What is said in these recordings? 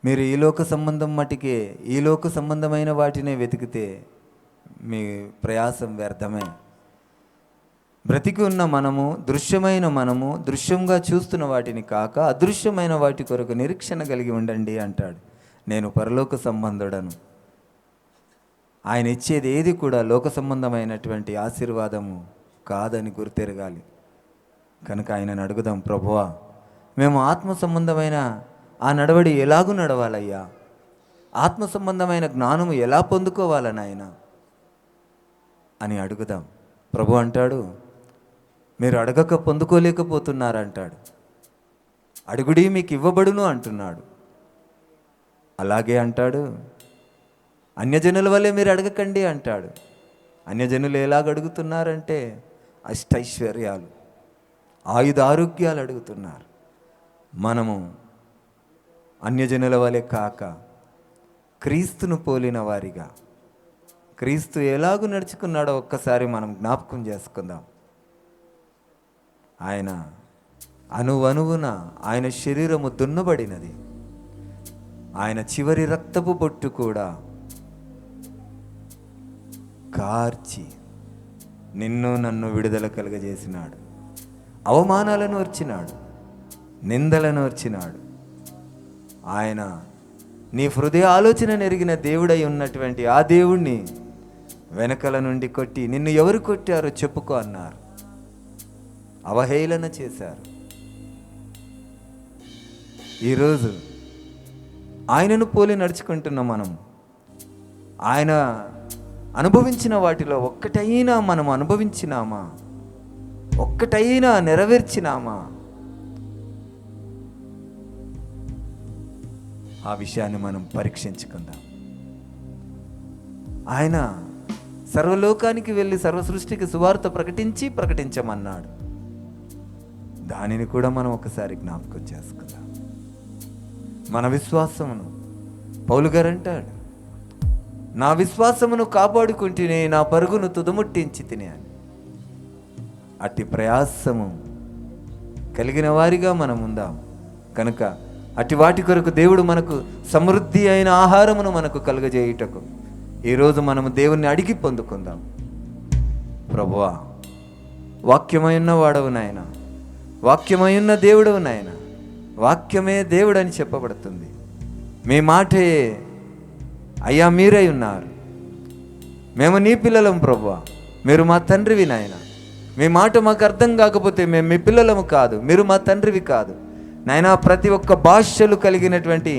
మీరు ఈ లోక సంబంధం మటుకే, ఈ లోక సంబంధమైన వాటినే వెతికితే మీ ప్రయాసం వ్యర్థమే. బ్రతికి ఉన్న మనము, మనము దృశ్యంగా చూస్తున్న వాటిని కాక అదృశ్యమైన వాటి కొరకు నిరీక్షణ కలిగి ఉండండి అంటాడు. నేను పరలోక సంబంధుడను. ఆయన ఇచ్చేది ఏది కూడా లోక సంబంధమైనటువంటి ఆశీర్వాదము కాదని గుర్తెరగాలి. కనుక ఆయనను అడుగుదాం, ప్రభువా మేము ఆత్మ సంబంధమైన ఆ నడవడి ఎలాగూ నడవాలయ్యా, ఆత్మ సంబంధమైన జ్ఞానము ఎలా పొందుకోవాలని ఆయన అని అడుగుదాం. ప్రభు అంటాడు, మీరు అడగక పొందుకోలేకపోతున్నారంటాడు. అడుగుడి మీకు ఇవ్వబడును అంటున్నాడు. అలాగే అంటాడు, అన్యజనుల వల్లే మీరు అడగకండి అంటాడు. అన్యజనులు ఎలాగ అడుగుతున్నారంటే అష్టైశ్వర్యాలు, ఆయుధారోగ్యాలు అడుగుతున్నారు. మనము అన్యజనుల వలె కాక క్రీస్తును పోలిన వారిగా, క్రీస్తు ఎలాగూ నడుచుకున్నాడో ఒక్కసారి మనం జ్ఞాపకం చేసుకుందాం. ఆయన అణువణువున ఆయన శరీరము దున్నబడినది. ఆయన చివరి రక్తపు బొట్టు కూడా కార్చి నిన్ను నన్ను విడుదల కలుగజేసినాడు. అవమానాలను ఓర్చినాడు, నిందలను ఓర్చినాడు. ఆయన నీ హృదయ ఆలోచన ఎరిగిన దేవుడై ఉన్నటువంటి ఆ దేవుణ్ణి వెనకల నుండి కొట్టి, నిన్ను ఎవరు కొట్టారో చెప్పుకో అన్నారు. అవహేళన చేశారు. ఈరోజు ఆయనను పోలి నడుచుకుంటున్న మనం, ఆయన అనుభవించిన వాటిలో ఒక్కటైనా మనం అనుభవించినామా? ఒక్కటైనా నెరవేర్చినామా? ఆ విషయాన్ని మనం పరీక్షించుకుందాం. ఆయన సర్వలోకానికి వెళ్ళి సర్వ సృష్టికి సువార్త ప్రకటించమన్నాడు. దానిని కూడా మనం ఒకసారి జ్ఞాపకం చేసుకుందాం. మన విశ్వాసమును, పౌలు గారు అంటాడు, నా విశ్వాసమును కాపాడుకుంటేనే నా పరుగును తుదముట్టించి తినే అని. అట్టి ప్రయాసము కలిగిన వారిగా మనం ఉందాం. కనుక అట్టి వాటి కొరకు దేవుడు మనకు సమృద్ధి అయిన ఆహారమును మనకు కలుగజేయుటకు ఈరోజు మనము దేవుణ్ణి అడిగి పొందుకుందాం. ప్రభువా, వాక్యమైన వాడవు నాయన, వాక్యమయున్న దేవుడవు నాయన, వాక్యమే దేవుడు అని చెప్పబడుతుంది. మీ మాటే అయ్యా మీరై ఉన్నారు. మేము నీ పిల్లలం ప్రభువా, మీరు మా తండ్రివి నాయన. మీ మాట మాకు అర్థం కాకపోతే మేము మీ పిల్లలము కాదు, మీరు మా తండ్రివి కాదు నాయన. ప్రతి ఒక్క భాషలు కలిగినటువంటి,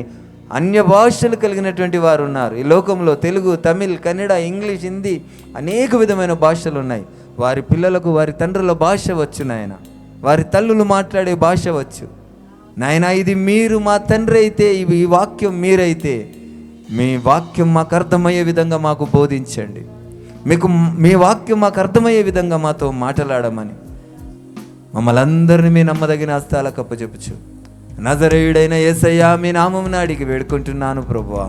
అన్య భాషలు కలిగినటువంటి వారు ఉన్నారు ఈ లోకంలో. తెలుగు, తమిళ్, కన్నడ, ఇంగ్లీష్, హిందీ అనేక విధమైన భాషలు ఉన్నాయి. వారి పిల్లలకు వారి తండ్రుల భాష వచ్చు నాయన, వారి తల్లులు మాట్లాడే భాష వచ్చు నాయన. ఇది మీరు మా తండ్రి అయితే, ఈ వాక్యం మీరైతే, మీ వాక్యం మాకు అర్థమయ్యే విధంగా మాకు బోధించండి. మీ వాక్యం మాకు అర్థమయ్యే విధంగా మాతో మాట్లాడమని మమ్మల్ని అందరినీ మీ నమ్మదగిన హస్తాలకు అప్పచెప్పుచు నజరేయుడైన యేసయ్యా మీ నామమున అడిగి వేడుకుంటున్నాను ప్రభువా,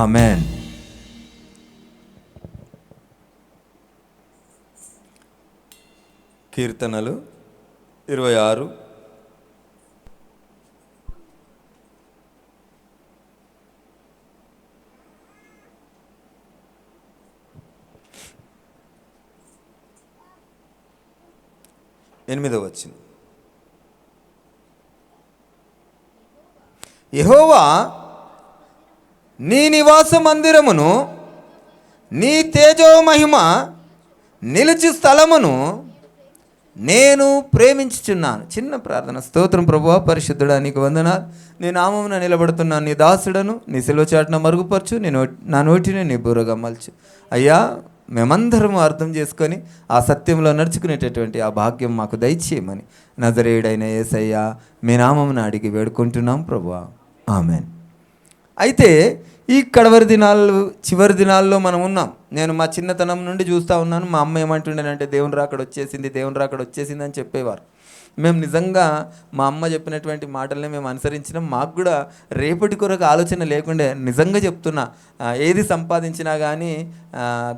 ఆమెన్. కీర్తనలు 26 8వ వచనం. యెహోవా నీ నివాస మందిరమును, నీ తేజో మహిమ నిలిచి స్థలమును నేను ప్రేమించుచున్నాను. చిన్న ప్రార్థన. స్తోత్రం ప్రభువా, పరిశుద్ధుడా, నీకు వందనాలు. నీ నామమున నిలబడుతున్నాను, నీ దాసుడను. నీ సిలువ చాటున మరుగుపరచు, నా నోటిని నీ బుర్రగా మలచు అయ్యా. మేమందరము అర్థం చేసుకొని ఆ సత్యంలో నడుచుకునేటటువంటి ఆ భాగ్యం మాకు దయచేయమని నజరేయుడైన యేసయ్యా మీ నామమున అడిగి వేడుకుంటున్నాం ప్రభువా, ఆమెన్. అయితే ఈ చివరి దినాల్లో మనం ఉన్నాం. నేను మా చిన్నతనం నుండి చూస్తూ ఉన్నాను. మా అమ్మ ఏమంటుండేనంటే దేవుని రాకడ వచ్చేసింది అని చెప్పేవారు. మేము నిజంగా మా అమ్మ చెప్పినటువంటి మాటల్ని మేము అనుసరించినాం. మాకు కూడా రేపటి కొరకు ఆలోచన లేకుండే. నిజంగా చెప్తున్నా, ఏది సంపాదించినా కానీ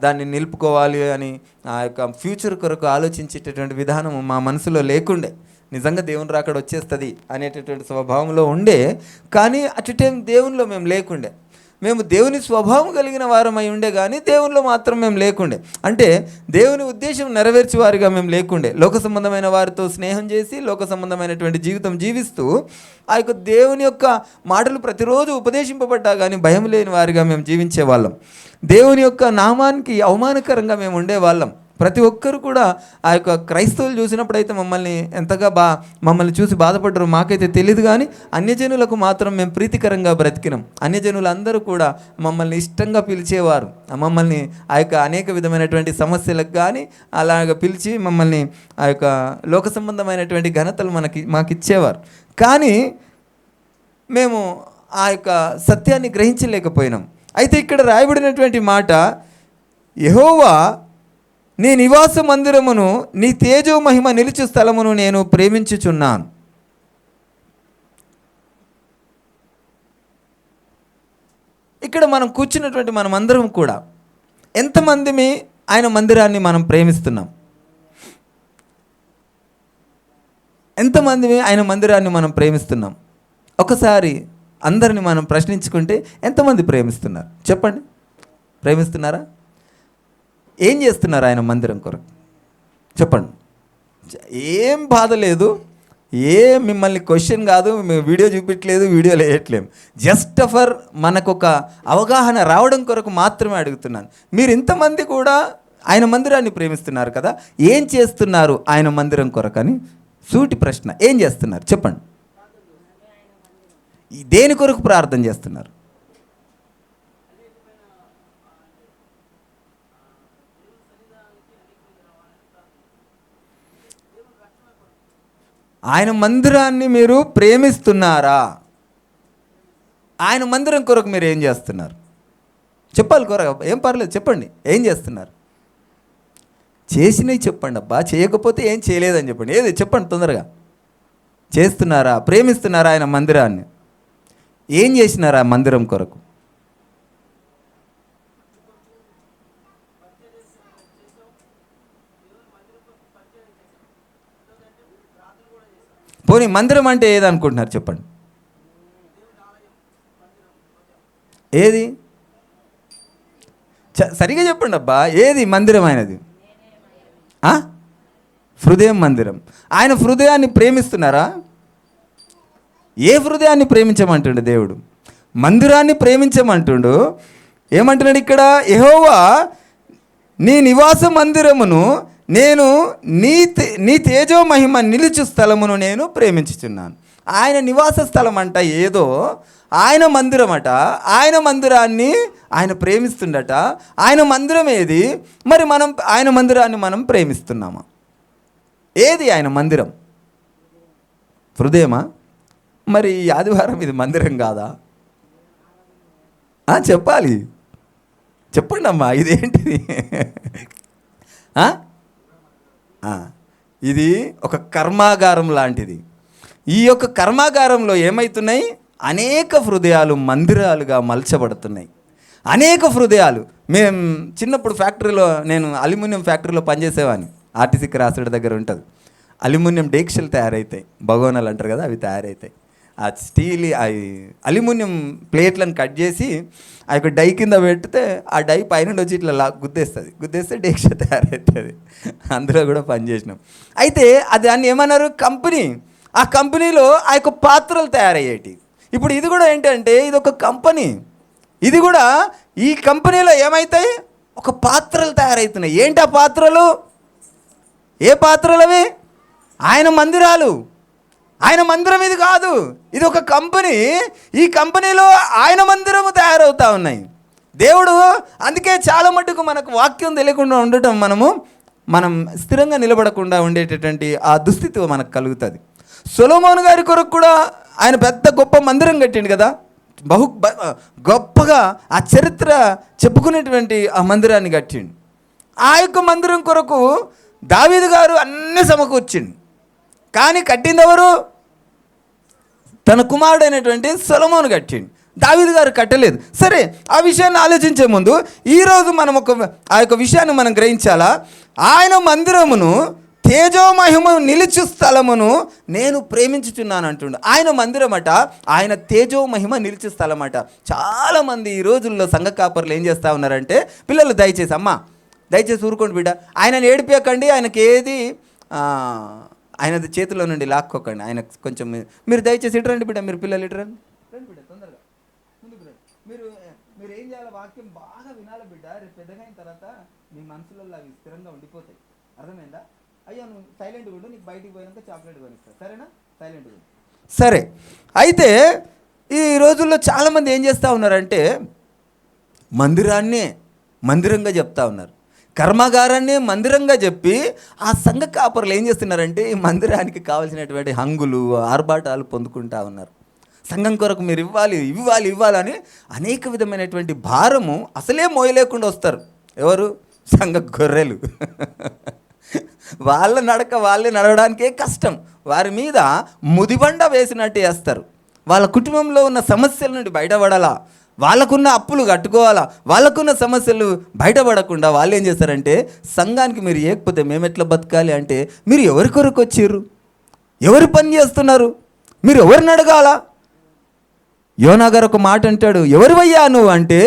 దాన్ని నిలుపుకోవాలి అని ఆ యొక్క ఫ్యూచర్ కొరకు ఆలోచించేటటువంటి విధానం మా మనసులో లేకుండే. నిజంగా దేవుని రాకడ వచ్చేస్తుంది అనేటటువంటి స్వభావంలో ఉండే, కానీ అటు టైం దేవునిలో మేము లేకుండే. మేము దేవుని స్వభావం కలిగిన వారమై ఉండే కానీ దేవునిలో మాత్రం మేము లేకుండే. అంటే దేవుని ఉద్దేశం నెరవేర్చే వారిగా మేము లేకుండే. లోక సంబంధమైన వారితో స్నేహం చేసి లోక సంబంధమైనటువంటి జీవితం జీవిస్తూ ఆ యొక్క దేవుని యొక్క మాటలు ప్రతిరోజు ఉపదేశింపబడ్డా కానీ భయం లేని వారిగా మేము జీవించే వాళ్ళం. దేవుని యొక్క నామానికి అవమానకరంగా మేము ఉండేవాళ్ళం. ప్రతి ఒక్కరు కూడా ఆ యొక్క క్రైస్తవులు చూసినప్పుడైతే మమ్మల్ని చూసి బాధపడ్డారు మాకైతే తెలియదు, కానీ అన్యజనులకు మాత్రం మేము ప్రీతికరంగా బ్రతికినాం. అన్యజనులందరూ కూడా మమ్మల్ని ఇష్టంగా పిలిచేవారు. మమ్మల్ని ఆ యొక్క అనేక విధమైనటువంటి సమస్యలకు కానీ అలాగ పిలిచి మమ్మల్ని ఆ యొక్క లోక సంబంధమైనటువంటి ఘనతలు మాకు ఇచ్చేవారు. కానీ మేము ఆ యొక్క సత్యాన్ని గ్రహించలేకపోయినాం. అయితే ఇక్కడ రాయబడినటువంటి మాట, యెహోవా నీ నివాస మందిరమును నీ తేజో మహిమ నిలుచు స్థలమును నేను ప్రేమించుచున్నాను. ఇక్కడ మనం కూర్చున్నటువంటి మనమందరం కూడా ఎంతమంది ఆయన మందిరాన్ని మనం ప్రేమిస్తున్నాం? ఎంతమంది ఆయన మందిరాన్ని మనం ప్రేమిస్తున్నాం? ఒకసారి అందరిని మనం ప్రశ్నించుకుంటే ఎంతమంది ప్రేమిస్తున్నారు చెప్పండి? ప్రేమిస్తున్నారా? ఏం చేస్తున్నారు ఆయన మందిరం కొరకు చెప్పండి? ఏం బాధ లేదు, మిమ్మల్ని క్వశ్చన్ కాదు, మేము వీడియో చూపించలేదు, వీడియోలు వేయట్లేము. జస్ట్ ఫర్ మనకు ఒక అవగాహన రావడం కొరకు మాత్రమే అడుగుతున్నాను. మీరు ఇంతమంది కూడా ఆయన మందిరాన్ని ప్రేమిస్తున్నారు కదా, ఏం చేస్తున్నారు ఆయన మందిరం కొరకు అని సూటి ప్రశ్న. ఏం చేస్తున్నారు చెప్పండి? దేని కొరకు ప్రార్థన చేస్తున్నారు? ఆయన మందిరాన్ని మీరు ప్రేమిస్తున్నారా? ఆయన మందిరం కొరకు మీరు ఏం చేస్తున్నారు చెప్పాలి. ఏం పర్లేదు చెప్పండి, ఏం చేస్తున్నారు? చేసినవి చెప్పండి అబ్బా, చేయకపోతే ఏం చేయలేదని చెప్పండి. ఏది చెప్పండి తొందరగా. చేస్తున్నారా? ప్రేమిస్తున్నారా ఆయన మందిరాన్ని? ఏం చేసినారా మందిరం కొరకు? పోనీ మందిరం అంటే ఏది అనుకుంటున్నారు చెప్పండి? ఏది సరిగా చెప్పండి అబ్బా, ఏది మందిరం ఆయనది? హృదయం మందిరం. ఆయన హృదయాన్ని ప్రేమిస్తున్నారా? ఏ హృదయాన్ని ప్రేమించమంటుండు దేవుడు? మందిరాన్ని ప్రేమించమంటుండు. ఏమంటున్నాడు ఇక్కడ? యెహోవా నీ నివాస మందిరమును నేను నీ తేజో మహిమ నిలుచు స్థలమును నేను ప్రేమించుచున్నాను. ఆయన నివాస స్థలం అంట ఏదో, ఆయన మందిరం అట. ఆయన మందిరాన్ని ఆయన ప్రేమిస్తుండట. ఆయన మందిరం ఏది? మరి ఆయన మందిరాన్ని మనం ప్రేమిస్తున్నామా? ఏది ఆయన మందిరం? హృదయమా? మరి ఈ ఆదివారం ఇది మందిరం కాదా? చెప్పాలి, చెప్పండి అమ్మా, ఇదేంటిది? ఇది ఒక కర్మాగారం లాంటిది. ఈ యొక్క కర్మాగారంలో ఏమవుతున్నాయి? అనేక హృదయాలు మందిరాలుగా మలచబడుతున్నాయి. అనేక హృదయాలు. మేము చిన్నప్పుడు ఫ్యాక్టరీలో, నేను అల్యూమినియం ఫ్యాక్టరీలో పనిచేసేవాడిని. ఆర్టీసీ క్రాసుడి దగ్గర ఉంటుంది. అల్యూమినియం డేక్షలు తయారవుతాయి, బగోనాలు అంటారు కదా, అవి తయారవుతాయి. ఆ స్టీల్ అల్యూమినియం ప్లేట్లను కట్ చేసి ఆ యొక్క డై కింద పెడితే ఆ డై పైన వచ్చి ఇట్లా గుద్దేస్తే డేక్ష తయారవుతుంది. అందులో కూడా పనిచేసినాం. అయితే దాన్ని ఏమన్నారు? కంపెనీ. ఆ కంపెనీలో ఆ యొక్క పాత్రలు తయారయ్యేటి. ఇప్పుడు ఇది కూడా ఏంటంటే ఇది ఒక కంపెనీ. ఇది కూడా ఈ కంపెనీలో ఏమవుతాయి? ఒక పాత్రలు తయారవుతున్నాయి. ఏంటి ఆ పాత్రలు? ఏ పాత్రలు అవి? ఆయన మందిరాలు. ఆయన మందిరం ఇది కాదు, ఇది ఒక కంపెనీ. ఈ కంపెనీలో ఆయన మందిరము తయారవుతూ ఉన్నాయి. దేవుడు అందుకే చాలా మటుకు మనకు వాక్యం తెలియకుండా ఉండటం, మనం స్థిరంగా నిలబడకుండా ఉండేటటువంటి ఆ దుస్థితి మనకు కలుగుతుంది. సొలొమోను గారి కొరకు కూడా ఆయన పెద్ద గొప్ప మందిరం కట్టిండు కదా, గొప్పగా ఆ చరిత్ర చెప్పుకునేటువంటి ఆ మందిరాన్ని కట్టిండు. ఆ యొక్క మందిరం కొరకు దావీదు గారు అన్నీ సమకూర్చిండు. కానీ కట్టింది ఎవరు? తన కుమారుడైనటువంటి సొలొమోను కట్టిండు. దావీదు గారు కట్టలేదు. సరే, ఆ విషయాన్ని ఆలోచించే ముందు ఈరోజు మనం ఆ యొక్క విషయాన్ని మనం గ్రహించాలా? ఆయన మందిరమును తేజోమహిమ నిలుచు స్థలమును నేను ప్రేమించుచున్నాను అంటుండు. ఆయన మందిరం అట, ఆయన తేజోమహిమ నిలుచు స్థలం అట. చాలామంది ఈ రోజుల్లో సంఘ కాపర్లు ఏం చేస్తూ ఉన్నారంటే, పిల్లలు దయచేసి అమ్మ దయచేసి ఊరుకోండి బిడ్డ, ఆయనను ఏడిపోకండి, ఆయనకి ఏది ఆయనది చేతిలో నుండి లాక్కోకండి, ఆయన కొంచెం మీరు దయచేసి ఇటురండి బిడ్డ, మీరు పిల్లలు ఇటురండి, రండి బిడ్డ తొందరగా ముందుకు రండి. మీరు ఏం చేయాలి, వాక్యం బాగా వినాలి బిడ్డ, రేపు పెద్దగా అయిన తర్వాత మీ మనసులలో అవి స్థిరంగా ఉండిపోతాయి. అర్థమైందా? అయ్యా నువ్వు సైలెంట్గా ఉండు, నీకు బయటికి పోయినాక చాక్లెట్ కొనిస్తా, సరేనా? సైలెంట్గా ఉండు. సరే. అయితే ఈ రోజుల్లో చాలామంది ఏం చేస్తూ ఉన్నారంటే, మందిరాన్నే మందిరంగా చెప్తా ఉన్నారు, కర్మాగారాన్ని మందిరంగా చెప్పి ఆ సంఘ కాపరులు ఏం చేస్తున్నారంటే ఈ మందిరానికి కావాల్సినటువంటి హంగులు ఆర్భాటాలు పొందుకుంటా ఉన్నారు. సంఘం కొరకు మీరు ఇవ్వాలని అనేక విధమైనటువంటి భారము అసలే మోయలేకుండా వస్తారు. ఎవరు? సంఘ గొర్రెలు. వాళ్ళ నడక వాళ్ళే నడవడానికే కష్టం, వారి మీద ముదిబండ వేసినట్టు వేస్తారు. వాళ్ళ కుటుంబంలో ఉన్న సమస్యల నుండి బయటపడాలా, వాళ్ళకున్న అప్పులు కట్టుకోవాలా, వాళ్ళకున్న సమస్యలు బయటపడకుండా వాళ్ళు ఏం చేస్తారంటే, సంఘానికి మీరు ఏకపోతే మేము ఎట్లా బతకాలి అంటే, మీరు ఎవరి కొరకు వచ్చారు, ఎవరు పని చేస్తున్నారు, మీరు ఎవరిని అడగాల? యోనా గారు ఒక మాట అంటాడు, ఎవరివయ్యా నువ్వు అంటే,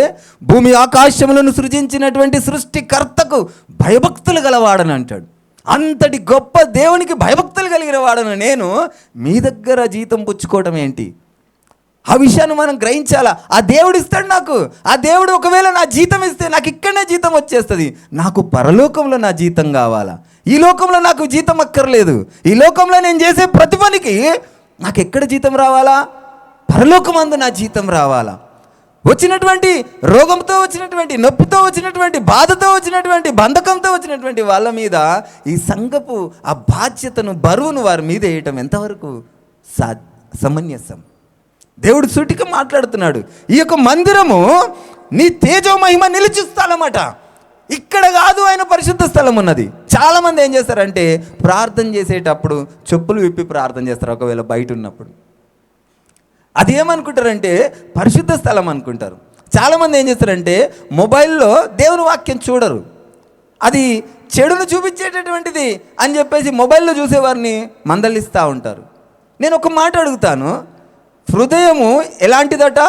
భూమి ఆకాశములను సృజించినటువంటి సృష్టికర్తకు భయభక్తులు గలవాడని అంటాడు. అంతటి గొప్ప దేవునికి భయభక్తులు కలిగిన వాడను నేను మీ దగ్గర జీతం పుచ్చుకోవడం ఏంటి? ఆ విషయాన్ని మనం గ్రహించాలా. ఆ దేవుడు ఇస్తాడు నాకు, ఆ దేవుడు ఒకవేళ నా జీతం ఇస్తే నాకు ఇక్కడనే జీతం వచ్చేస్తుంది. నాకు పరలోకంలో నా జీతం కావాలా, ఈ లోకంలో నాకు జీతం అక్కర్లేదు. ఈ లోకంలో నేను చేసే ప్రతి పనికి నాకు ఎక్కడ జీతం రావాలా? పరలోకమందు నా జీతం రావాలా. వచ్చినటువంటి రోగంతో వచ్చినటువంటి నొప్పితో వచ్చినటువంటి బాధతో వచ్చినటువంటి బంధకంతో వచ్చినటువంటి వాళ్ళ మీద ఈ సంఘపు ఆ బాధ్యతను బరువును వారి మీద వేయటం ఎంతవరకు సమంజసం? దేవుడు సూటిగా మాట్లాడుతున్నాడు. ఈ యొక్క మందిరము నీ తేజోమహిమ నిలుచు స్థలమట. ఇక్కడ కాదు ఆయన పరిశుద్ధ స్థలం ఉన్నది. చాలామంది ఏం చేస్తారంటే ప్రార్థన చేసేటప్పుడు చెప్పులు విప్పి ప్రార్థన చేస్తారు. ఒకవేళ బయట ఉన్నప్పుడు అది ఏమనుకుంటారంటే పరిశుద్ధ స్థలం అనుకుంటారు. చాలామంది ఏం చేస్తారంటే మొబైల్లో దేవుని వాక్యం చూడరు, అది చెడును చూపించేటటువంటిది అని చెప్పేసి మొబైల్లో చూసేవారిని మందలిస్తూ ఉంటారు. నేను ఒక మాట అడుగుతాను, హృదయము ఎలాంటిదట?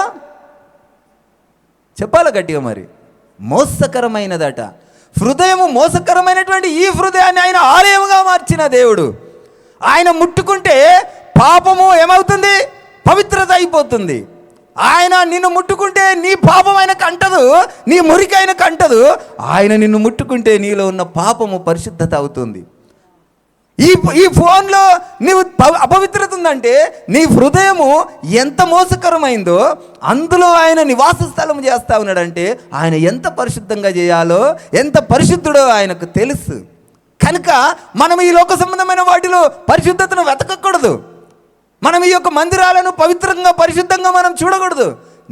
చెప్పాల గట్టిగా మరి. మోసకరమైనదట. హృదయము మోసకరమైనటువంటి ఈ హృదయాన్ని ఆయన ఆలయముగా మార్చిన దేవుడు. ఆయన ముట్టుకుంటే పాపము ఏమవుతుంది? పవిత్రత అయిపోతుంది. ఆయన నిన్ను ముట్టుకుంటే నీ పాపం ఆయనకు అంటదు, నీ మురికి ఆయనకు అంటదు. ఆయన నిన్ను ముట్టుకుంటే నీలో ఉన్న పాపము పరిశుద్ధత అవుతుంది. ఈ ఫోన్లో నీవు అపవిత్రత ఉందంటే నీ హృదయము ఎంత మోసకరమైందో అందులో ఆయన నివాస స్థలం చేస్తూ ఉన్నాడంటే ఆయన ఎంత పరిశుద్ధంగా చేయాలో, ఎంత పరిశుద్ధుడో ఆయనకు తెలుసు. కనుక మనం ఈ లోక సంబంధమైన వాటిలో పరిశుద్ధతను వెతకకూడదు. మనం ఈ యొక్క మందిరాలను పవిత్రంగా పరిశుద్ధంగా మనం చూడకూడదు.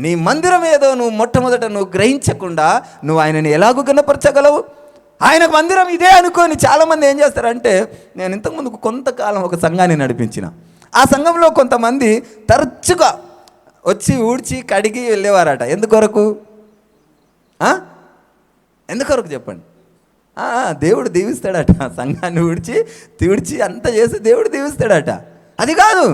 నీ మందిరం ఏదో నువ్వు మొట్టమొదట నువ్వు గ్రహించకుండా నువ్వు ఆయనని ఎలాగూ కనపరచగలవు? ఆయన మందిరం ఇదే అనుకొని చాలామంది ఏం చేస్తారంటే, నేను ఇంతకుముందు కొంతకాలం ఒక సంఘాన్ని నడిపించిన, ఆ సంఘంలో కొంతమంది తరచుగా వచ్చి ఊడ్చి కడిగి వెళ్ళేవారట. ఎందుకొరకు? ఎందుకొరకు చెప్పండి? దేవుడు దీవిస్తాడట. సంఘాన్ని ఊడ్చి అంత చేసి దేవుడు దీవిస్తాడట. అది కాదు,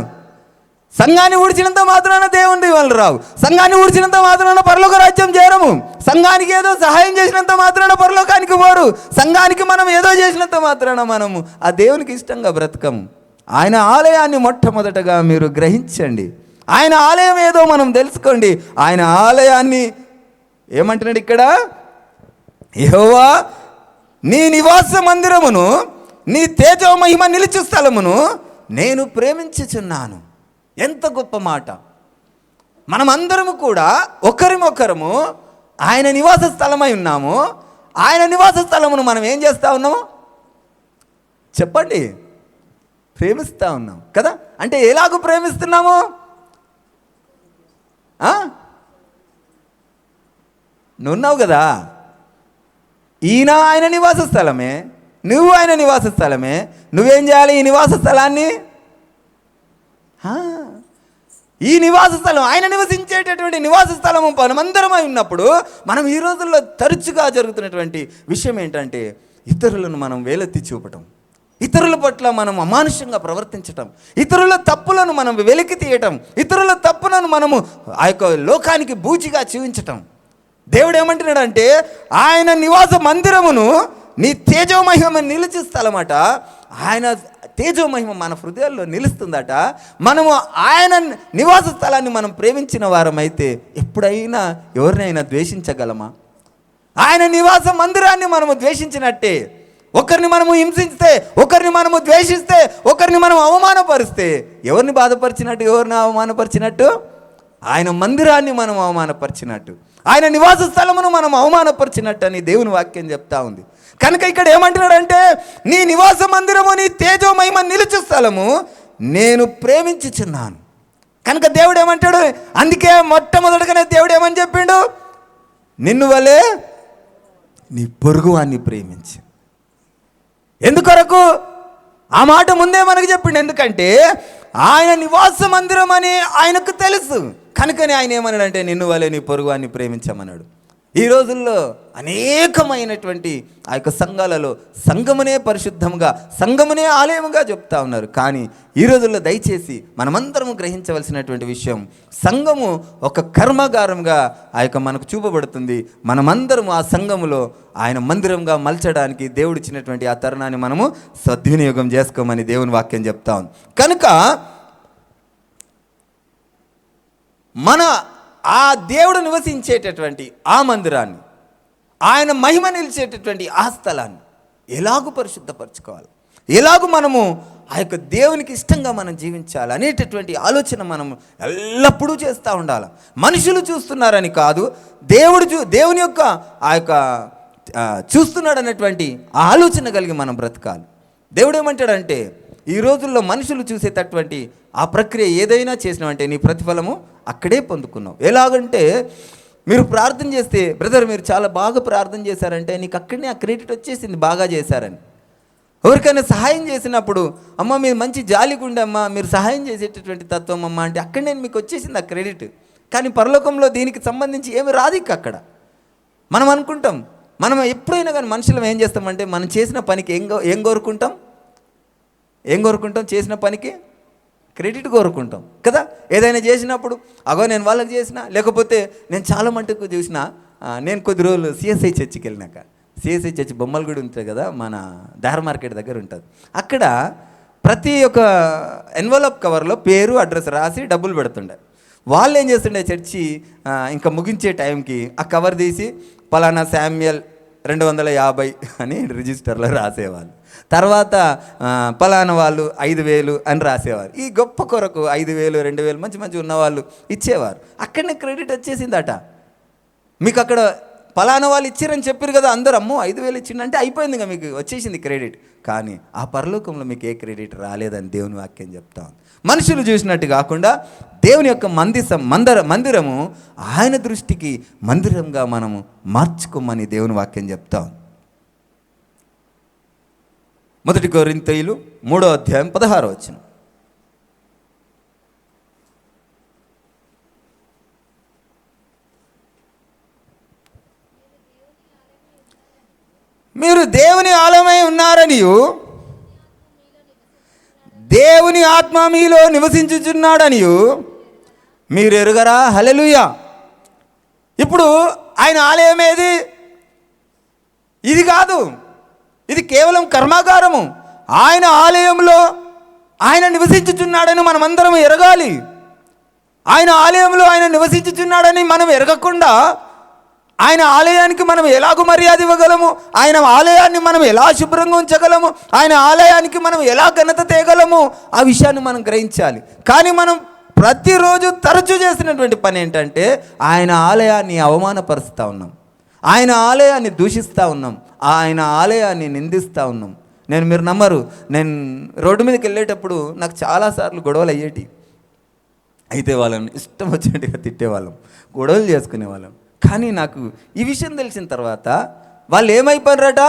సంఘాన్ని ఊడ్చినంత మాత్రాన దేవుని దీవెనలు రావు. సంఘాన్ని ఊడ్చినంత మాత్రాన పరలోక రాజ్యం చేరము. సంఘానికి ఏదో సహాయం చేసినంత మాత్రాన పరలోకానికి పోరు. సంఘానికి మనం ఏదో చేసినంత మాత్రాన మనము ఆ దేవునికి ఇష్టంగా బ్రతకము. ఆయన ఆలయాన్ని మొట్టమొదటగా మీరు గ్రహించండి. ఆయన ఆలయం ఏదో మనం తెలుసుకోండి. ఆయన ఆలయాన్ని ఏమంటున్నాడు ఇక్కడ? యెహోవా నీ నివాస మందిరమును, నీ తేజోమహిమ నిలుచు స్థలమును నేను ప్రేమించుచున్నాను. ఎంత గొప్ప మాట! మనమందరము కూడా ఒకరిమొకరము ఆయన నివాస స్థలమై ఉన్నాము. ఆయన నివాస స్థలమును మనం ఏం చేస్తూ ఉన్నాము చెప్పండి? ప్రేమిస్తూ ఉన్నాం కదా. అంటే ఎలాగూ ప్రేమిస్తున్నాము? నువ్వున్నావు కదా, ఈయన ఆయన నివాస స్థలమే, నువ్వు ఆయన నివాస స్థలమే. నువ్వేం చేయాలి? ఈ నివాస స్థలాన్ని, ఈ నివాస స్థలం ఆయన నివసించేటటువంటి నివాస స్థలము మనమందరమై ఉన్నప్పుడు మనం ఈ రోజుల్లో తరచుగా జరుగుతున్నటువంటి విషయం ఏంటంటే ఇతరులను మనం వేలెత్తి చూపటం. ఇతరుల పట్ల మనం అమానుషంగా ప్రవర్తించటం, ఇతరుల తప్పులను మనం వెలికి తీయటం, ఇతరుల తప్పులను మనము ఆ యొక్క లోకానికి బూచిగా చూపించటం. దేవుడు ఏమంటున్నాడంటే ఆయన నివాస మందిరమును నీ తేజోమహిమ నిలిచే స్థలమట. ఆయన తేజోమహిమ మన హృదయాల్లో నిలుస్తుందట. మనము ఆయన నివాస స్థలాన్ని మనం ప్రేమించిన వారమైతే ఎప్పుడైనా ఎవరినైనా ద్వేషించగలమా? ఆయన నివాస మందిరాన్ని మనము ద్వేషించినట్టే. ఒకరిని మనము హింసిస్తే, ఒకరిని మనము ద్వేషిస్తే, ఒకరిని మనం అవమానపరిస్తే ఎవరిని బాధపరిచినట్టు, ఎవరిని అవమానపరిచినట్టు? ఆయన మందిరాన్ని మనం అవమానపరిచినట్టు, ఆయన నివాస స్థలమును మనం అవమానపరిచినట్టు అని దేవుని వాక్యం చెప్తా ఉంది. కనుక ఇక్కడ ఏమంటున్నాడంటే నీ నివాస మందిరము నీ తేజోమహిమ నిలుచు స్థలము నేను ప్రేమించుచున్నాను. కనుక దేవుడు ఏమంటాడు? అందుకే మొట్టమొదటిగానే దేవుడు ఏమని చెప్పిండు? నిన్ను వలే నీ పొరుగువాన్ని ప్రేమించు. ఎందుకొరకు? ఆ మాట ముందే మనకు చెప్పిండు. ఎందుకంటే ఆయన నివాస మందిరం అని ఆయనకు తెలుసు. కనుకనే ఆయన ఏమన్నాడంటే నిన్ను వలే నీ పొరుగువాన్ని ప్రేమించమన్నాడు. ఈ రోజుల్లో అనేకమైనటువంటి ఆ యొక్క సంఘాలలో సంఘమునే పరిశుద్ధంగా, సంఘమునే ఆలయముగా చెప్తా ఉన్నారు. కానీ ఈ రోజుల్లో దయచేసి మనమందరము గ్రహించవలసినటువంటి విషయం, సంఘము ఒక కర్మాగారంగా ఆ యొక్క మనకు చూపబడుతుంది. మనమందరము ఆ సంఘములో ఆయన మందిరంగా మలచడానికి దేవుడు ఇచ్చినటువంటి ఆ తరుణాన్ని మనము సద్వినియోగం చేసుకోమని దేవుని వాక్యం చెప్తా ఉంది. కనుక మన ఆ దేవుడు నివసించేటటువంటి ఆ మందిరాన్ని, ఆయన మహిమ నిలిచేటటువంటి ఆ స్థలాన్ని ఎలాగూ పరిశుద్ధపరచుకోవాలి, ఎలాగూ మనము ఆ యొక్క దేవునికి ఇష్టంగా మనం జీవించాలి అనేటటువంటి ఆలోచన మనం ఎల్లప్పుడూ చేస్తూ ఉండాలి. మనుషులు చూస్తున్నారని కాదు, దేవుని యొక్క ఆ యొక్క చూస్తున్నాడు అనేటువంటి ఆ ఆలోచన కలిగి మనం బ్రతకాలి. దేవుడు ఏమంటాడంటే ఈ రోజుల్లో మనుషులు చూసేటటువంటి ఆ ప్రక్రియ ఏదైనా చేసినావంటే నీ ప్రతిఫలము అక్కడే పొందుకున్నావు. ఎలాగంటే మీరు ప్రార్థన చేస్తే, బ్రదర్ మీరు చాలా బాగా ప్రార్థన చేశారంటే నీకు అక్కడనే ఆ క్రెడిట్ వచ్చేసింది, బాగా చేశారని. ఎవరికైనా సహాయం చేసినప్పుడు అమ్మ మీరు మంచి జాలిగుండె అమ్మ, మీరు సహాయం చేసేటటువంటి తత్వం అమ్మ అంటే అక్కడనే మీకు వచ్చేసింది ఆ క్రెడిట్. కానీ పరలోకంలో దీనికి సంబంధించి ఏమి రాదు ఇక అక్కడ. మనం అనుకుంటాం, మనం ఎప్పుడైనా కానీ మనుషులం ఏం చేస్తామంటే మనం చేసిన పనికి ఏం కోరుకుంటాం? చేసిన పనికి క్రెడిట్ కోరుకుంటాం కదా. ఏదైనా చేసినప్పుడు అగో నేను వాళ్ళకి చేసిన, లేకపోతే నేను చాలా మటుకు చూసిన. నేను కొద్ది రోజులు సిఎస్ఐ చర్చికి వెళ్ళినాక, సిఎస్ఐ చర్చి బొమ్మలగూడి ఉంటుంది కదా, మన దార్ మార్కెట్ దగ్గర ఉంటుంది. అక్కడ ప్రతి ఒక్క ఎన్వలప్ కవర్లో పేరు అడ్రస్ రాసి డబ్బులు పెడుతుండే. వాళ్ళు ఏం చేస్తుండే, చర్చి ఇంకా ముగించే టైంకి ఆ కవర్ తీసి పలానా శామ్యుయల్ 250 అని రిజిస్టర్లో రాసేవాళ్ళు. తర్వాత పలానా వాళ్ళు 5,000 అని రాసేవారు. ఈ గొప్ప కొరకు 5,000 2,000 మంచి ఉన్నవాళ్ళు ఇచ్చేవారు. అక్కడనే క్రెడిట్ వచ్చేసిందట. మీకు అక్కడ పలానా వాళ్ళు ఇచ్చారని చెప్పారు కదా, అందరూ అమ్మో 5,000 ఇచ్చిందంటే అయిపోయింది, ఇంకా మీకు వచ్చేసింది క్రెడిట్. కానీ ఆ పరలోకంలో మీకు ఏ క్రెడిట్ రాలేదని దేవుని వాక్యం చెప్తా ఉంది. మనుషులు చూసినట్టు కాకుండా దేవుని యొక్క మందిరము ఆయన దృష్టికి మందిరంగా మనము మార్చుకోమని దేవుని వాక్యం చెప్తా ఉంది. 1 కొరింథీయులు 3వ అధ్యాయం 16వ వచనం. మీరు దేవుని ఆలయమై ఉన్నారనియు దేవుని ఆత్మ మీలో నివసించుచున్నాడనియు మీరు ఎరుగరా? హల్లెలూయా. ఇప్పుడు ఆయన ఆలయం ఏది? ఇది కాదు, ఇది కేవలం కర్మాగారము. ఆయన ఆలయంలో ఆయన నివసించుచున్నాడని మనమందరం ఎరగాలి. ఆయన ఆలయంలో ఆయన నివసించుచున్నాడని మనం ఎరగకుండా ఆయన ఆలయానికి మనం ఎలాగూ మర్యాద ఇవ్వగలము, ఆయన ఆలయాన్ని మనం ఎలా శుభ్రంగా ఉంచగలము, ఆయన ఆలయానికి మనం ఎలా ఘనత తేగలము, ఆ విషయాన్ని మనం గ్రహించాలి. కానీ మనం ప్రతిరోజు తరచూ చేసినటువంటి పని ఏంటంటే ఆయన ఆలయాన్ని అవమానపరుస్తూ ఉన్నాం, ఆయన ఆలయాన్ని దూషిస్తూ ఉన్నాం, ఆయన ఆలయాన్ని నిందిస్తూ ఉన్నాం. మీరు నమ్మరు, నేను రోడ్డు మీదకి వెళ్ళేటప్పుడు నాకు చాలాసార్లు గొడవలు అయ్యేటి. అయితే వాళ్ళని ఇష్టం వచ్చినట్టుగా తిట్టేవాళ్ళం, గొడవలు చేసుకునేవాళ్ళం. కానీ నాకు ఈ విషయం తెలిసిన తర్వాత వాళ్ళు ఏమైపోయారట,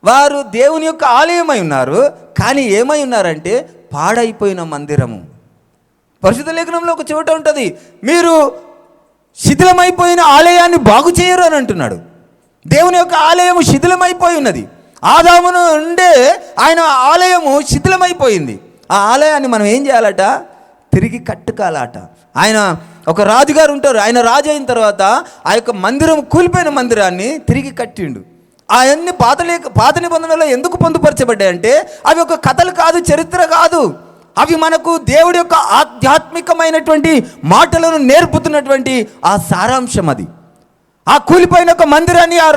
వారు దేవుని యొక్క ఆలయమై ఉన్నారు, కానీ ఏమై ఉన్నారంటే పాడైపోయిన మందిరము. పరిశుద్ధ లేఖనంలో ఒక చోట ఉంటుంది, మీరు శిథిలమైపోయిన ఆలయాన్ని బాగు చేయరు అని అంటున్నాడు. దేవుని యొక్క ఆలయము శిథిలమైపోయి ఉన్నది. ఆదామును ఉండే ఆయన ఆలయము శిథిలమైపోయింది. ఆ ఆలయాన్ని మనం ఏం చేయాలట? తిరిగి కట్టుకోవాలట. ఆయన ఒక రాజుగారు ఉంటారు, ఆయన రాజు అయిన తర్వాత ఆ యొక్క మందిరం, కూలిపోయిన మందిరాన్ని తిరిగి కట్టిండు. అవన్నీ పాత నిబంధనలో ఎందుకు పొందుపరచబడ్డాయంటే అవి ఒక కథలు కాదు, చరిత్ర కాదు, అవి మనకు దేవుడి యొక్క ఆధ్యాత్మికమైనటువంటి మాటలను నేర్పుతున్నటువంటి ఆ సారాంశం. అది ఆ కూలిపోయిన ఒక మందిరాన్ని ఆ